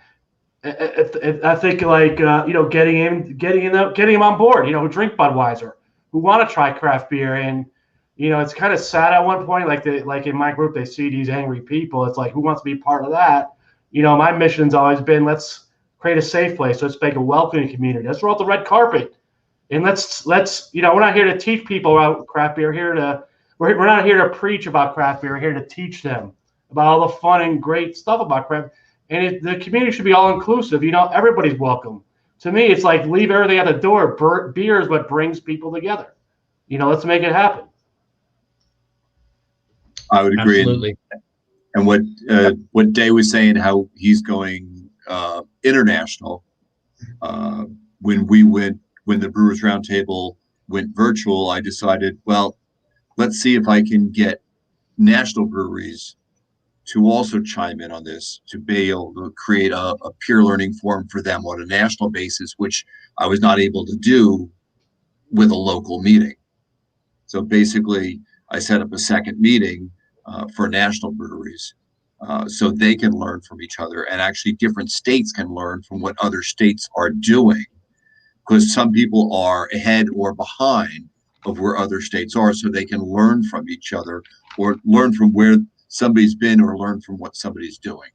Speaker 5: I think like, getting them on board, who drink Budweiser, who want to try craft beer. And, it's kind of sad at one point, like in my group, they see these angry people. It's like, who wants to be part of that? My mission's always been, let's create a safe place. Let's make a welcoming community. Let's roll out the red carpet. And let's we're not here to teach people about craft beer. We're not here to preach about craft beer. We're here to teach them about all the fun and great stuff about craft. And the community should be all inclusive. Everybody's welcome. To me, it's like leave everything at the door. Beer is what brings people together. Let's make it happen.
Speaker 2: I would agree.
Speaker 1: Absolutely.
Speaker 2: And what Day was saying, how he's going international. When the Brewers Roundtable went virtual, I decided, well, let's see if I can get national breweries to also chime in on this, to be able to create a peer learning forum for them on a national basis, which I was not able to do with a local meeting. So basically, I set up a second meeting for national breweries so they can learn from each other, and actually different states can learn from what other states are doing, because some people are ahead or behind of where other states are, so they can learn from each other or learn from where somebody's been or learn from what somebody's doing.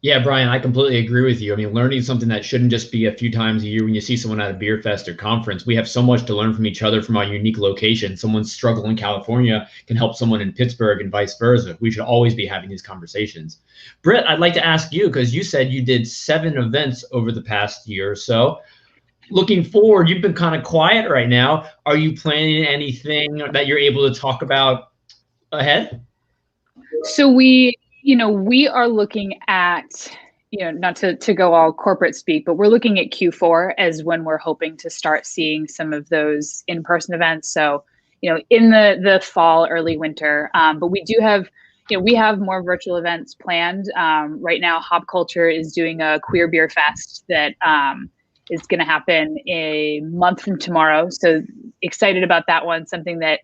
Speaker 1: Yeah, Brian, I completely agree with you. I mean, learning something that shouldn't just be a few times a year when you see someone at a beer fest or conference. We have so much to learn from each other from our unique location. Someone's struggle in California can help someone in Pittsburgh and vice versa. We should always be having these conversations. Britt, I'd like to ask you, because you said you did 7 events over the past year or so. Looking forward, you've been kind of quiet right now. Are you planning anything that you're able to talk about ahead?
Speaker 3: So we are looking at, not to go all corporate speak, but we're looking at Q4 as when we're hoping to start seeing some of those in-person events. So, in the fall, early winter, but we do have, we have more virtual events planned. Right now, Hop Culture is doing a queer beer fest that is going to happen a month from tomorrow. So excited about that one. Something that,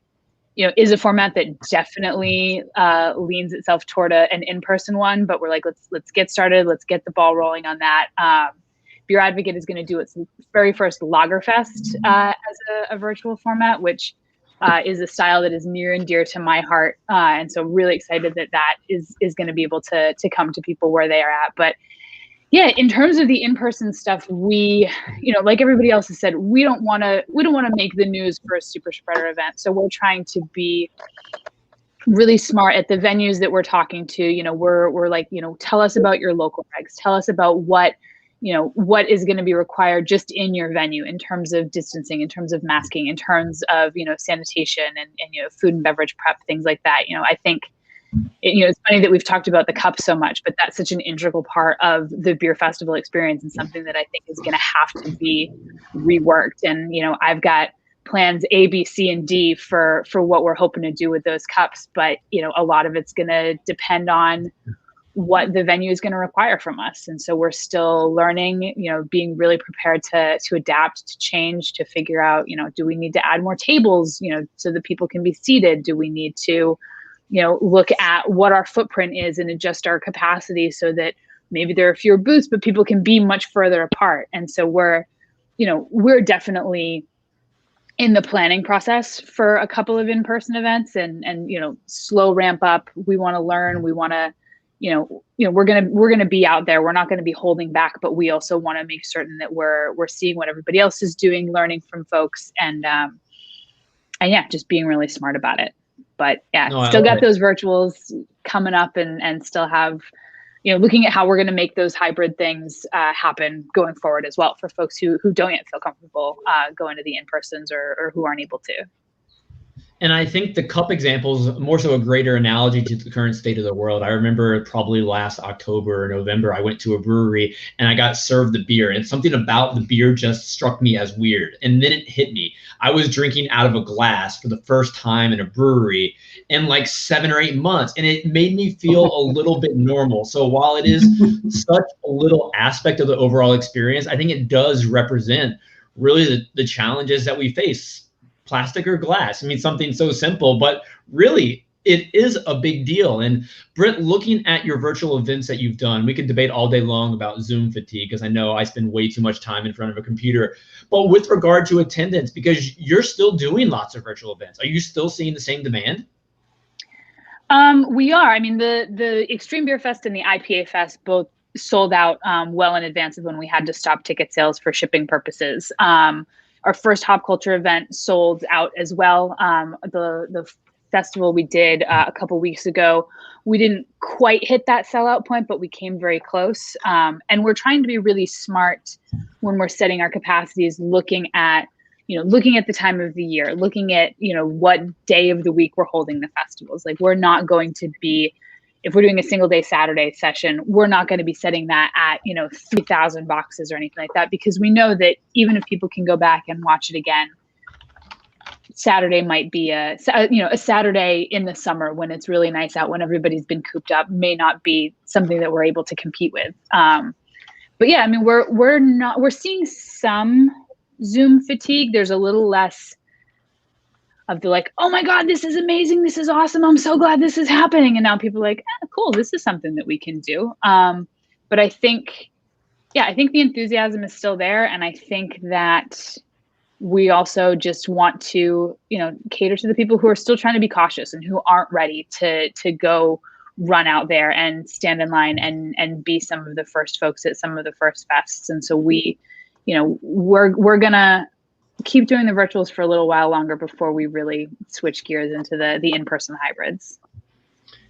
Speaker 3: is a format that definitely leans itself toward an in-person one, but we're like, let's get started. Let's get the ball rolling on that. Beer Advocate is going to do its very first Lagerfest as a virtual format, which is a style that is near and dear to my heart. And so really excited that is going to be able to come to people where they are at. But yeah, in terms of the in-person stuff, we, like everybody else has said, we don't want to make the news for a super spreader event. So we're trying to be really smart at the venues that we're talking to. We're like, tell us about your local regs. Tell us about what is going to be required just in your venue in terms of distancing, in terms of masking, in terms of, sanitation and food and beverage prep, things like that. I think, it's funny that we've talked about the cup so much, but that's such an integral part of the beer festival experience and something that I think is going to have to be reworked. And, I've got plans A, B, C, and D for what we're hoping to do with those cups. But, a lot of it's going to depend on what the venue is going to require from us. And so we're still learning, being really prepared to adapt, to change, to figure out, do we need to add more tables, so that people can be seated? Do we need to look at what our footprint is and adjust our capacity so that maybe there are fewer booths, but people can be much further apart. And so we're definitely in the planning process for a couple of in-person events and slow ramp up. We want to learn. We want to, we're going to be out there. We're not going to be holding back, but we also want to make certain that we're seeing what everybody else is doing, learning from folks and yeah, just being really smart about it. But yeah, still got those virtuals coming up and still have, looking at how we're going to make those hybrid things happen going forward as well for folks who don't yet feel comfortable going to the in-persons or who aren't able to.
Speaker 1: And I think the cup example is more so a greater analogy to the current state of the world. I remember probably last October or November, I went to a brewery and I got served the beer, and something about the beer just struck me as weird. And then it hit me. I was drinking out of a glass for the first time in a brewery in like 7 or 8 months, and it made me feel a little bit normal. So while it is such a little aspect of the overall experience, I think it does represent really the challenges that we face. Plastic or glass. I mean, something so simple, but really it is a big deal. And Britt, looking at your virtual events that you've done, we could debate all day long about Zoom fatigue, because I know I spend way too much time in front of a computer. But with regard to attendance, because you're still doing lots of virtual events, are you still seeing the same demand?
Speaker 3: We are. I mean, the Extreme Beer Fest and the IPA Fest both sold out well in advance of when we had to stop ticket sales for shipping purposes. Our first Hop Culture event sold out as well. The festival we did a couple weeks ago, we didn't quite hit that sellout point, but we came very close. And we're trying to be really smart when we're setting our capacities, looking at the time of the year, looking at, what day of the week we're holding the festivals. Like, we're not going to be, if we're doing a single day Saturday session, we're not going to be setting that at, 3,000 boxes or anything like that, because we know that even if people can go back and watch it again, Saturday might be a Saturday in the summer when it's really nice out, when everybody's been cooped up, may not be something that we're able to compete with. But yeah, I mean, we're seeing some Zoom fatigue. There's a little less of the like, oh my God, this is amazing. This is awesome. I'm so glad this is happening. And now people are like, cool, this is something that we can do. But I think the enthusiasm is still there. And I think that we also just want to, cater to the people who are still trying to be cautious and who aren't ready to go run out there and stand in line and be some of the first folks at some of the first fests. And so we're going to keep doing the virtuals for a little while longer before we really switch gears into the in-person hybrids.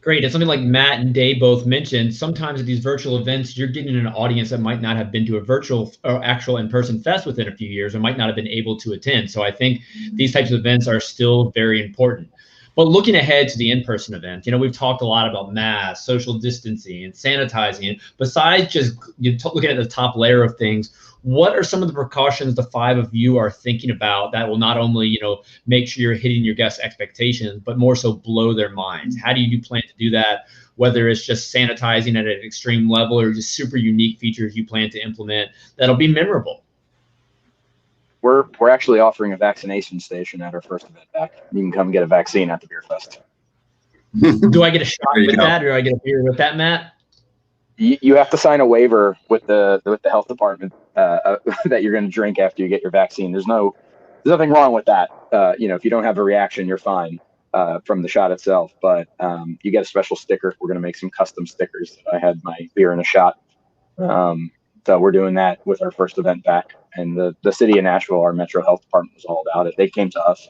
Speaker 1: Great. And something like Matt and Dave both mentioned, sometimes at these virtual events, you're getting an audience that might not have been to a virtual or actual in-person fest within a few years, or might not have been able to attend. So I think these types of events are still very important. But looking ahead to the in-person event, we've talked a lot about masks, social distancing, and sanitizing. Besides just looking at the top layer of things, what are some of the precautions the 5 of you are thinking about that will not only, make sure you're hitting your guests' expectations, but more so blow their minds? How do you plan to do that? Whether it's just sanitizing at an extreme level or just super unique features you plan to implement that'll be memorable?
Speaker 6: We're actually offering a vaccination station at our first event back. You can come get a vaccine at the beer fest.
Speaker 1: Do I get a shot with that, or do I get a beer with that, Matt?
Speaker 6: You have to sign a waiver with the health department that you're going to drink after you get your vaccine. There's nothing wrong with that. If you don't have a reaction, you're fine from the shot itself. But you get a special sticker. We're going to make some custom stickers. I had my beer in a shot. So we're doing that with our first event back. And the city of Nashville, our Metro Health Department, was all about it. They came to us.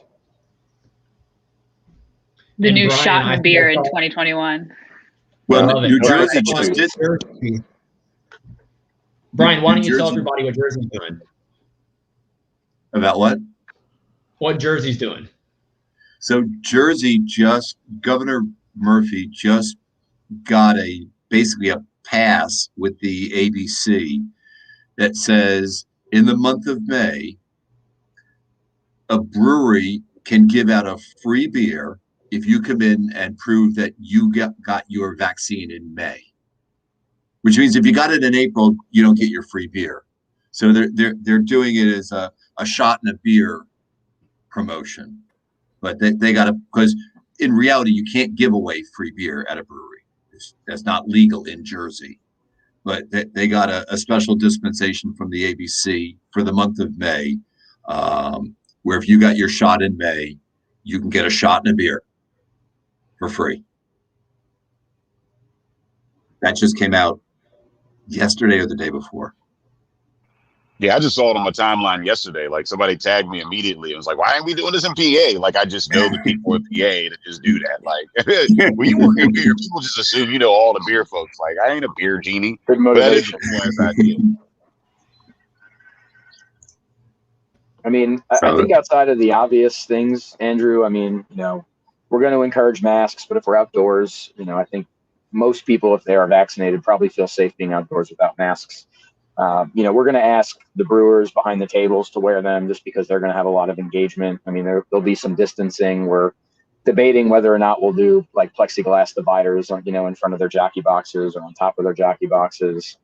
Speaker 3: The new Brian, shot and beer in 2021.
Speaker 2: Well, New Jersey just did.
Speaker 1: Brian, why don't you tell everybody what Jersey's doing?
Speaker 2: About what?
Speaker 1: What Jersey's doing?
Speaker 2: So Governor Murphy just got basically a pass with the ABC that says in the month of May, a brewery can give out a free beer if you come in and prove that you got your vaccine in May, which means if you got it in April, you don't get your free beer. So they're doing it as a shot and a beer promotion, but they got to, because in reality, you can't give away free beer at a brewery. That's not legal in Jersey, but they got a special dispensation from the ABC for the month of May, where if you got your shot in May, you can get a shot and a beer for free. That just came out yesterday or the day before.
Speaker 4: Yeah, I just saw it on my timeline yesterday. Like, somebody tagged me immediately and was like, why aren't we doing this in PA? Like, I just know the people in PA that just do that. Like, when you work in beer, people just assume you know all the beer folks. Like, I ain't a beer genie. But that is a cool idea.
Speaker 6: I mean, I think outside of the obvious things, Andrew, I mean, we're going to encourage masks, but if we're outdoors, I think most people, if they are vaccinated, probably feel safe being outdoors without masks. We're going to ask the brewers behind the tables to wear them just because they're going to have a lot of engagement. I mean, there'll be some distancing. We're debating whether or not we'll do like plexiglass dividers, in front of their jockey boxes or on top of their jockey boxes.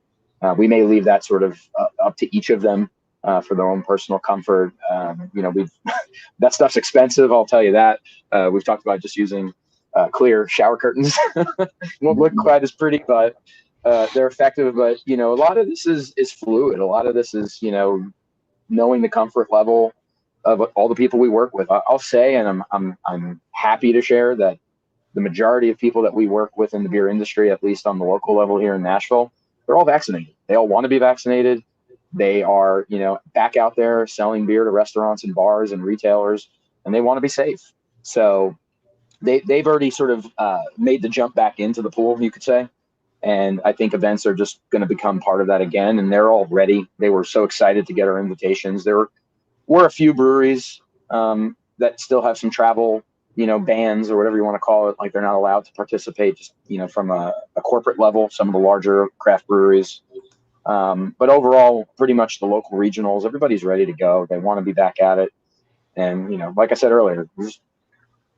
Speaker 6: We may leave that sort of up to each of them for their own personal comfort. That stuff's expensive, I'll tell you that. We've talked about just using clear shower curtains. Won't look quite as pretty, but they're effective. But a lot of this is fluid. A lot of this is knowing the comfort level of all the people we work with. I'll say, and I'm happy to share that the majority of people that we work with in the beer industry, at least on the local level here in Nashville, they're all vaccinated. They all want to be vaccinated. They are, back out there selling beer to restaurants and bars and retailers, and they want to be safe. So they've already sort of made the jump back into the pool, you could say. And I think events are just going to become part of that again. And they're all ready. They were so excited to get our invitations. There were a few breweries that still have some travel, bans or whatever you want to call it. Like they're not allowed to participate just, from a corporate level, some of the larger craft breweries. But overall, pretty much the local regionals, everybody's ready to go. They want to be back at it. And, like I said earlier, just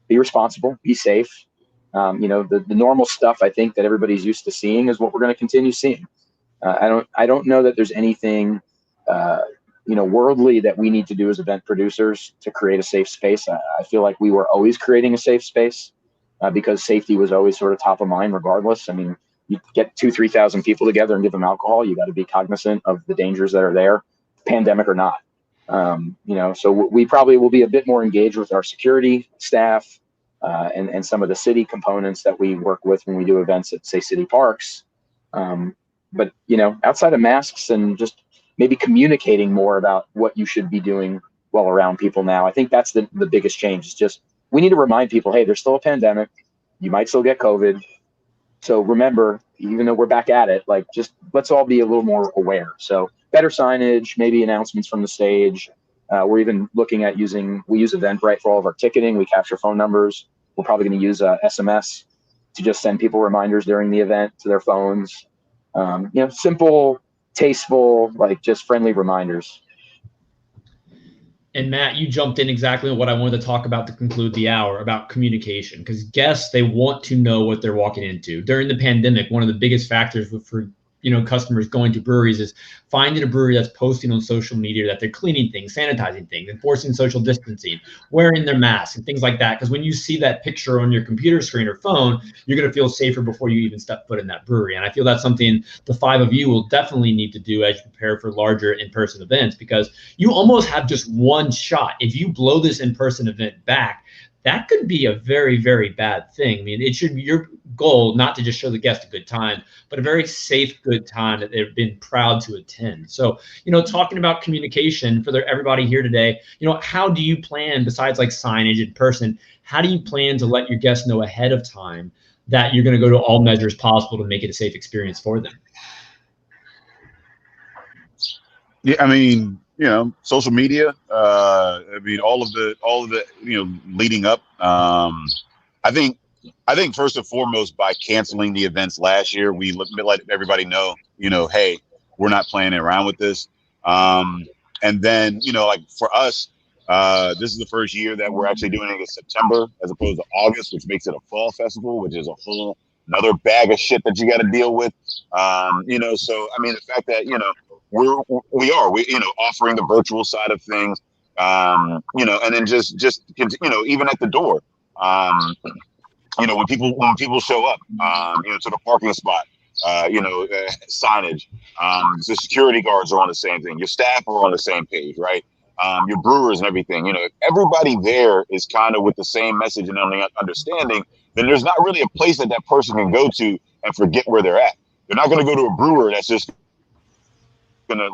Speaker 6: be responsible, be safe. The normal stuff I think that everybody's used to seeing is what we're going to continue seeing. I don't know that there's anything, worldly that we need to do as event producers to create a safe space. I feel like we were always creating a safe space because safety was always sort of top of mind regardless. I mean, you get 2,000-3,000 people together and give them alcohol. You got to be cognizant of the dangers that are there, pandemic or not. So we probably will be a bit more engaged with our security staff and some of the city components that we work with when we do events at, say, city parks. But outside of masks and just maybe communicating more about what you should be doing while around people now, I think that's the biggest change. It's just we need to remind people, hey, there's still a pandemic. You might still get COVID. So remember, even though we're back at it, like just let's all be a little more aware. So better signage, maybe announcements from the stage. We're even looking at we use Eventbrite for all of our ticketing. We capture phone numbers. We're probably going to use SMS to just send people reminders during the event to their phones. Simple, tasteful, like just friendly reminders.
Speaker 1: And Matt, you jumped in exactly what I wanted to talk about to conclude the hour, about communication, because guests, they want to know what they're walking into. During the pandemic, one of the biggest factors for customers going to breweries is finding a brewery that's posting on social media that they're cleaning things, sanitizing things, enforcing social distancing, wearing their masks and things like that. Because when you see that picture on your computer screen or phone, you're going to feel safer before you even step foot in that brewery. And I feel that's something the five of you will definitely need to do as you prepare for larger in-person events, because you almost have just one shot. If you blow this in-person event back, that could be a very, very bad thing. I mean, it should be your goal not to just show the guests a good time, but a very safe, good time that they've been proud to attend. So, talking about communication for everybody here today, how do you plan, besides like signage in person, how do you plan to let your guests know ahead of time that you're going to go to all measures possible to make it a safe experience for them?
Speaker 4: Yeah, I mean, social media. All of the leading up. I think first and foremost, by canceling the events last year, we let everybody know, hey, we're not playing around with this. And then, like for us, this is the first year that we're actually doing it in September as opposed to August, which makes it a fall festival, which is a whole another bag of shit that you got to deal with. So I mean, the fact that we are offering the virtual side of things, and then just even at the door, when people show up, to the parking spot, signage, the security guards are on the same thing, your staff are on the same page, right? Your brewers and everything, if everybody there is kind of with the same message and understanding, then there's not really a place that person can go to and forget where they're at. They're not going to go to a brewer that's just going to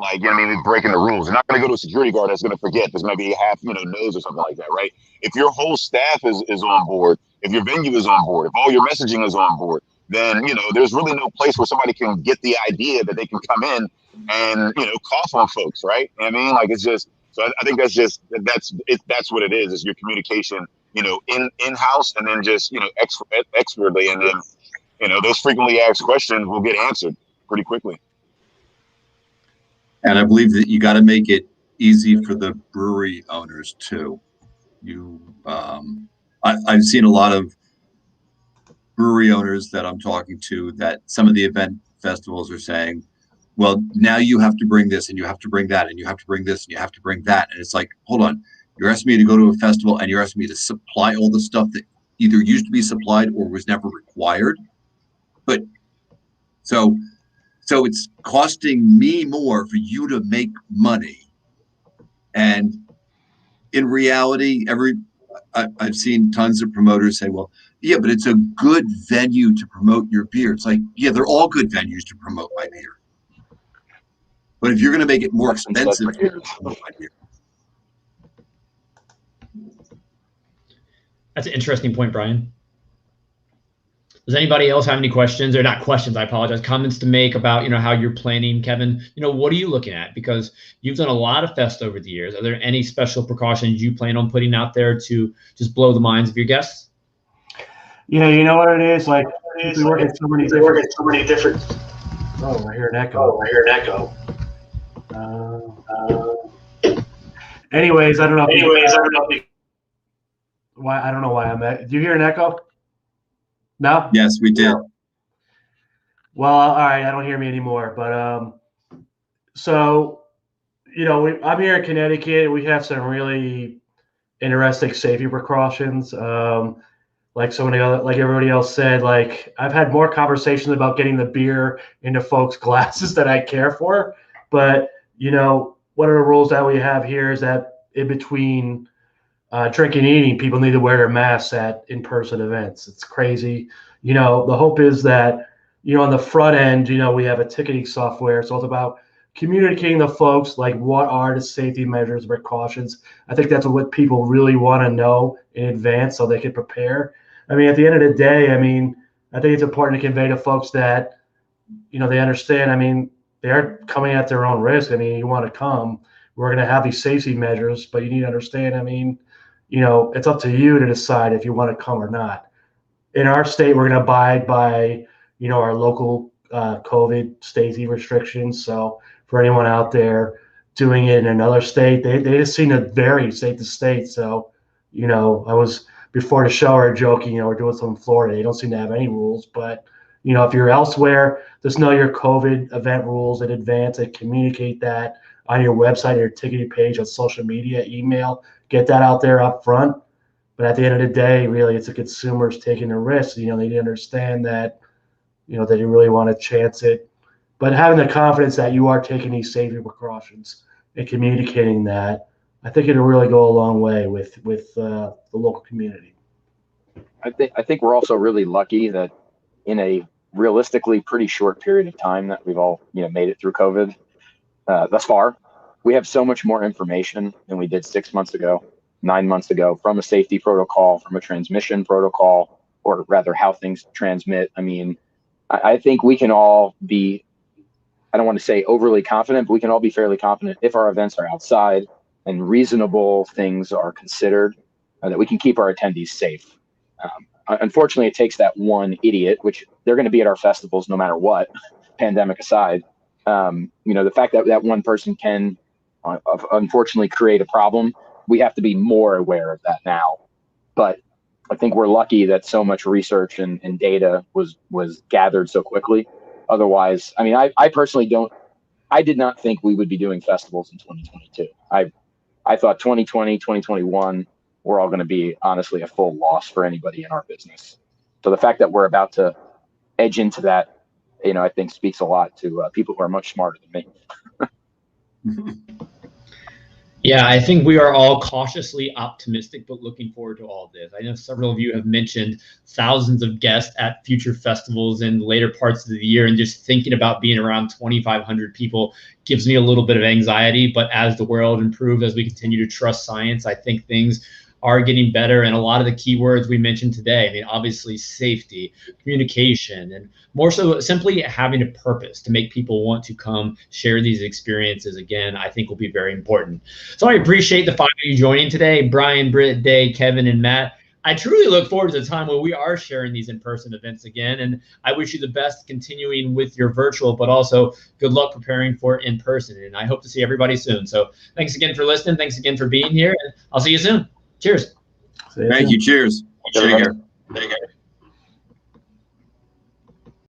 Speaker 4: breaking the rules. They're not going to go to a security guard that's going to forget there's going to be half nose or something like that, right? If your whole staff is on board, if your venue is on board, if all your messaging is on board, then there's really no place where somebody can get the idea that they can come in and cough on folks, right? I mean, it's just So I think that's what it is your communication, in house, and then just expertly, and then those frequently asked questions will get answered pretty quickly.
Speaker 2: And I believe that you got to make it easy for the brewery owners too. I've seen a lot of brewery owners that I'm talking to that some of the event festivals are saying, well, now you have to bring this and you have to bring that and you have to bring this and you have to bring that. And it's like, hold on, you're asking me to go to a festival and you're asking me to supply all the stuff that either used to be supplied or was never required. But so it's costing me more for you to make money. And in reality, I've seen tons of promoters say, well, yeah, but it's a good venue to promote your beer. It's like, yeah, they're all good venues to promote my beer. But if you're going to make it more expensive to promote my beer.
Speaker 1: That's an interesting point, Brian. Does anybody else have any questions, or not questions, I apologize, comments to make about, how you're planning, Kevin? What are you looking at? Because you've done a lot of fests over the years. Are there any special precautions you plan on putting out there to just blow the minds of your guests?
Speaker 5: Yeah, you know what it is? Like, we work at so many different. Oh, I hear an echo. Anyways, I don't know. Why? I don't know why I'm at. Do you hear an echo? No?
Speaker 2: Yes, we did.
Speaker 5: Well, all right. I don't hear me anymore. But so, I'm here in Connecticut. We have some really interesting safety precautions. Like everybody else said, like I've had more conversations about getting the beer into folks' glasses that I care for. But, one of the rules that we have here is that in between drinking and eating, people need to wear their masks at in-person events. It's crazy. The hope is that, on the front end, we have a ticketing software. So it's about communicating to folks, like, what are the safety measures, precautions. I think that's what people really want to know in advance so they can prepare. I mean, at the end of the day, I think it's important to convey to folks that, they understand. They are coming at their own risk. You want to come, we're going to have these safety measures, but you need to understand, it's up to you to decide if you want to come or not. In our state, we're going to abide by, our local COVID safety restrictions. So for anyone out there doing it in another state, they just seem to vary state to state. So, I was before the show or joking, we're doing something in Florida. They don't seem to have any rules, but if you're elsewhere, just know your COVID event rules in advance and communicate that on your website, your ticketing page, on social media, email. Get that out there up front. But at the end of the day, really, it's the consumers taking the risk. They need to understand that, that you really want to chance it. But having the confidence that you are taking these safety precautions and communicating that, I think it'll really go a long way with the local community.
Speaker 6: I think we're also really lucky that in a realistically pretty short period of time that we've all made it through COVID thus far, we have so much more information than we did 6 months ago, 9 months ago, from a safety protocol, from a transmission protocol, or rather how things transmit. I think we can all be, I don't want to say overly confident, but we can all be fairly confident if our events are outside and reasonable things are considered, that we can keep our attendees safe. Unfortunately, it takes that one idiot, which they're going to be at our festivals no matter what, pandemic aside. The fact that that one person can unfortunately create a problem, we have to be more aware of that now. But I think we're lucky that so much research and data was gathered so quickly. Otherwise, I personally I did not think we would be doing festivals in 2022. I thought 2020, 2021, we're all going to be honestly a full loss for anybody in our business. So the fact that we're about to edge into that, I think speaks a lot to people who are much smarter than me.
Speaker 1: Yeah, I think we are all cautiously optimistic, but looking forward to all of this. I know several of you have mentioned thousands of guests at future festivals in later parts of the year, and just thinking about being around 2,500 people gives me a little bit of anxiety. But as the world improves, as we continue to trust science, I think things are getting better. And a lot of the keywords we mentioned today, I mean, obviously safety, communication, and more so simply having a purpose to make people want to come share these experiences again, I think will be very important. So I appreciate the 5 of you joining today, Brian, Britt, Day, Kevin, and Matt. I truly look forward to the time when we are sharing these in-person events again, and I wish you the best continuing with your virtual, but also good luck preparing for in-person, and I hope to see everybody soon. So thanks again for listening. Thanks again for being here, and I'll see you soon. Cheers.
Speaker 2: Thank you. Cheers. Take care.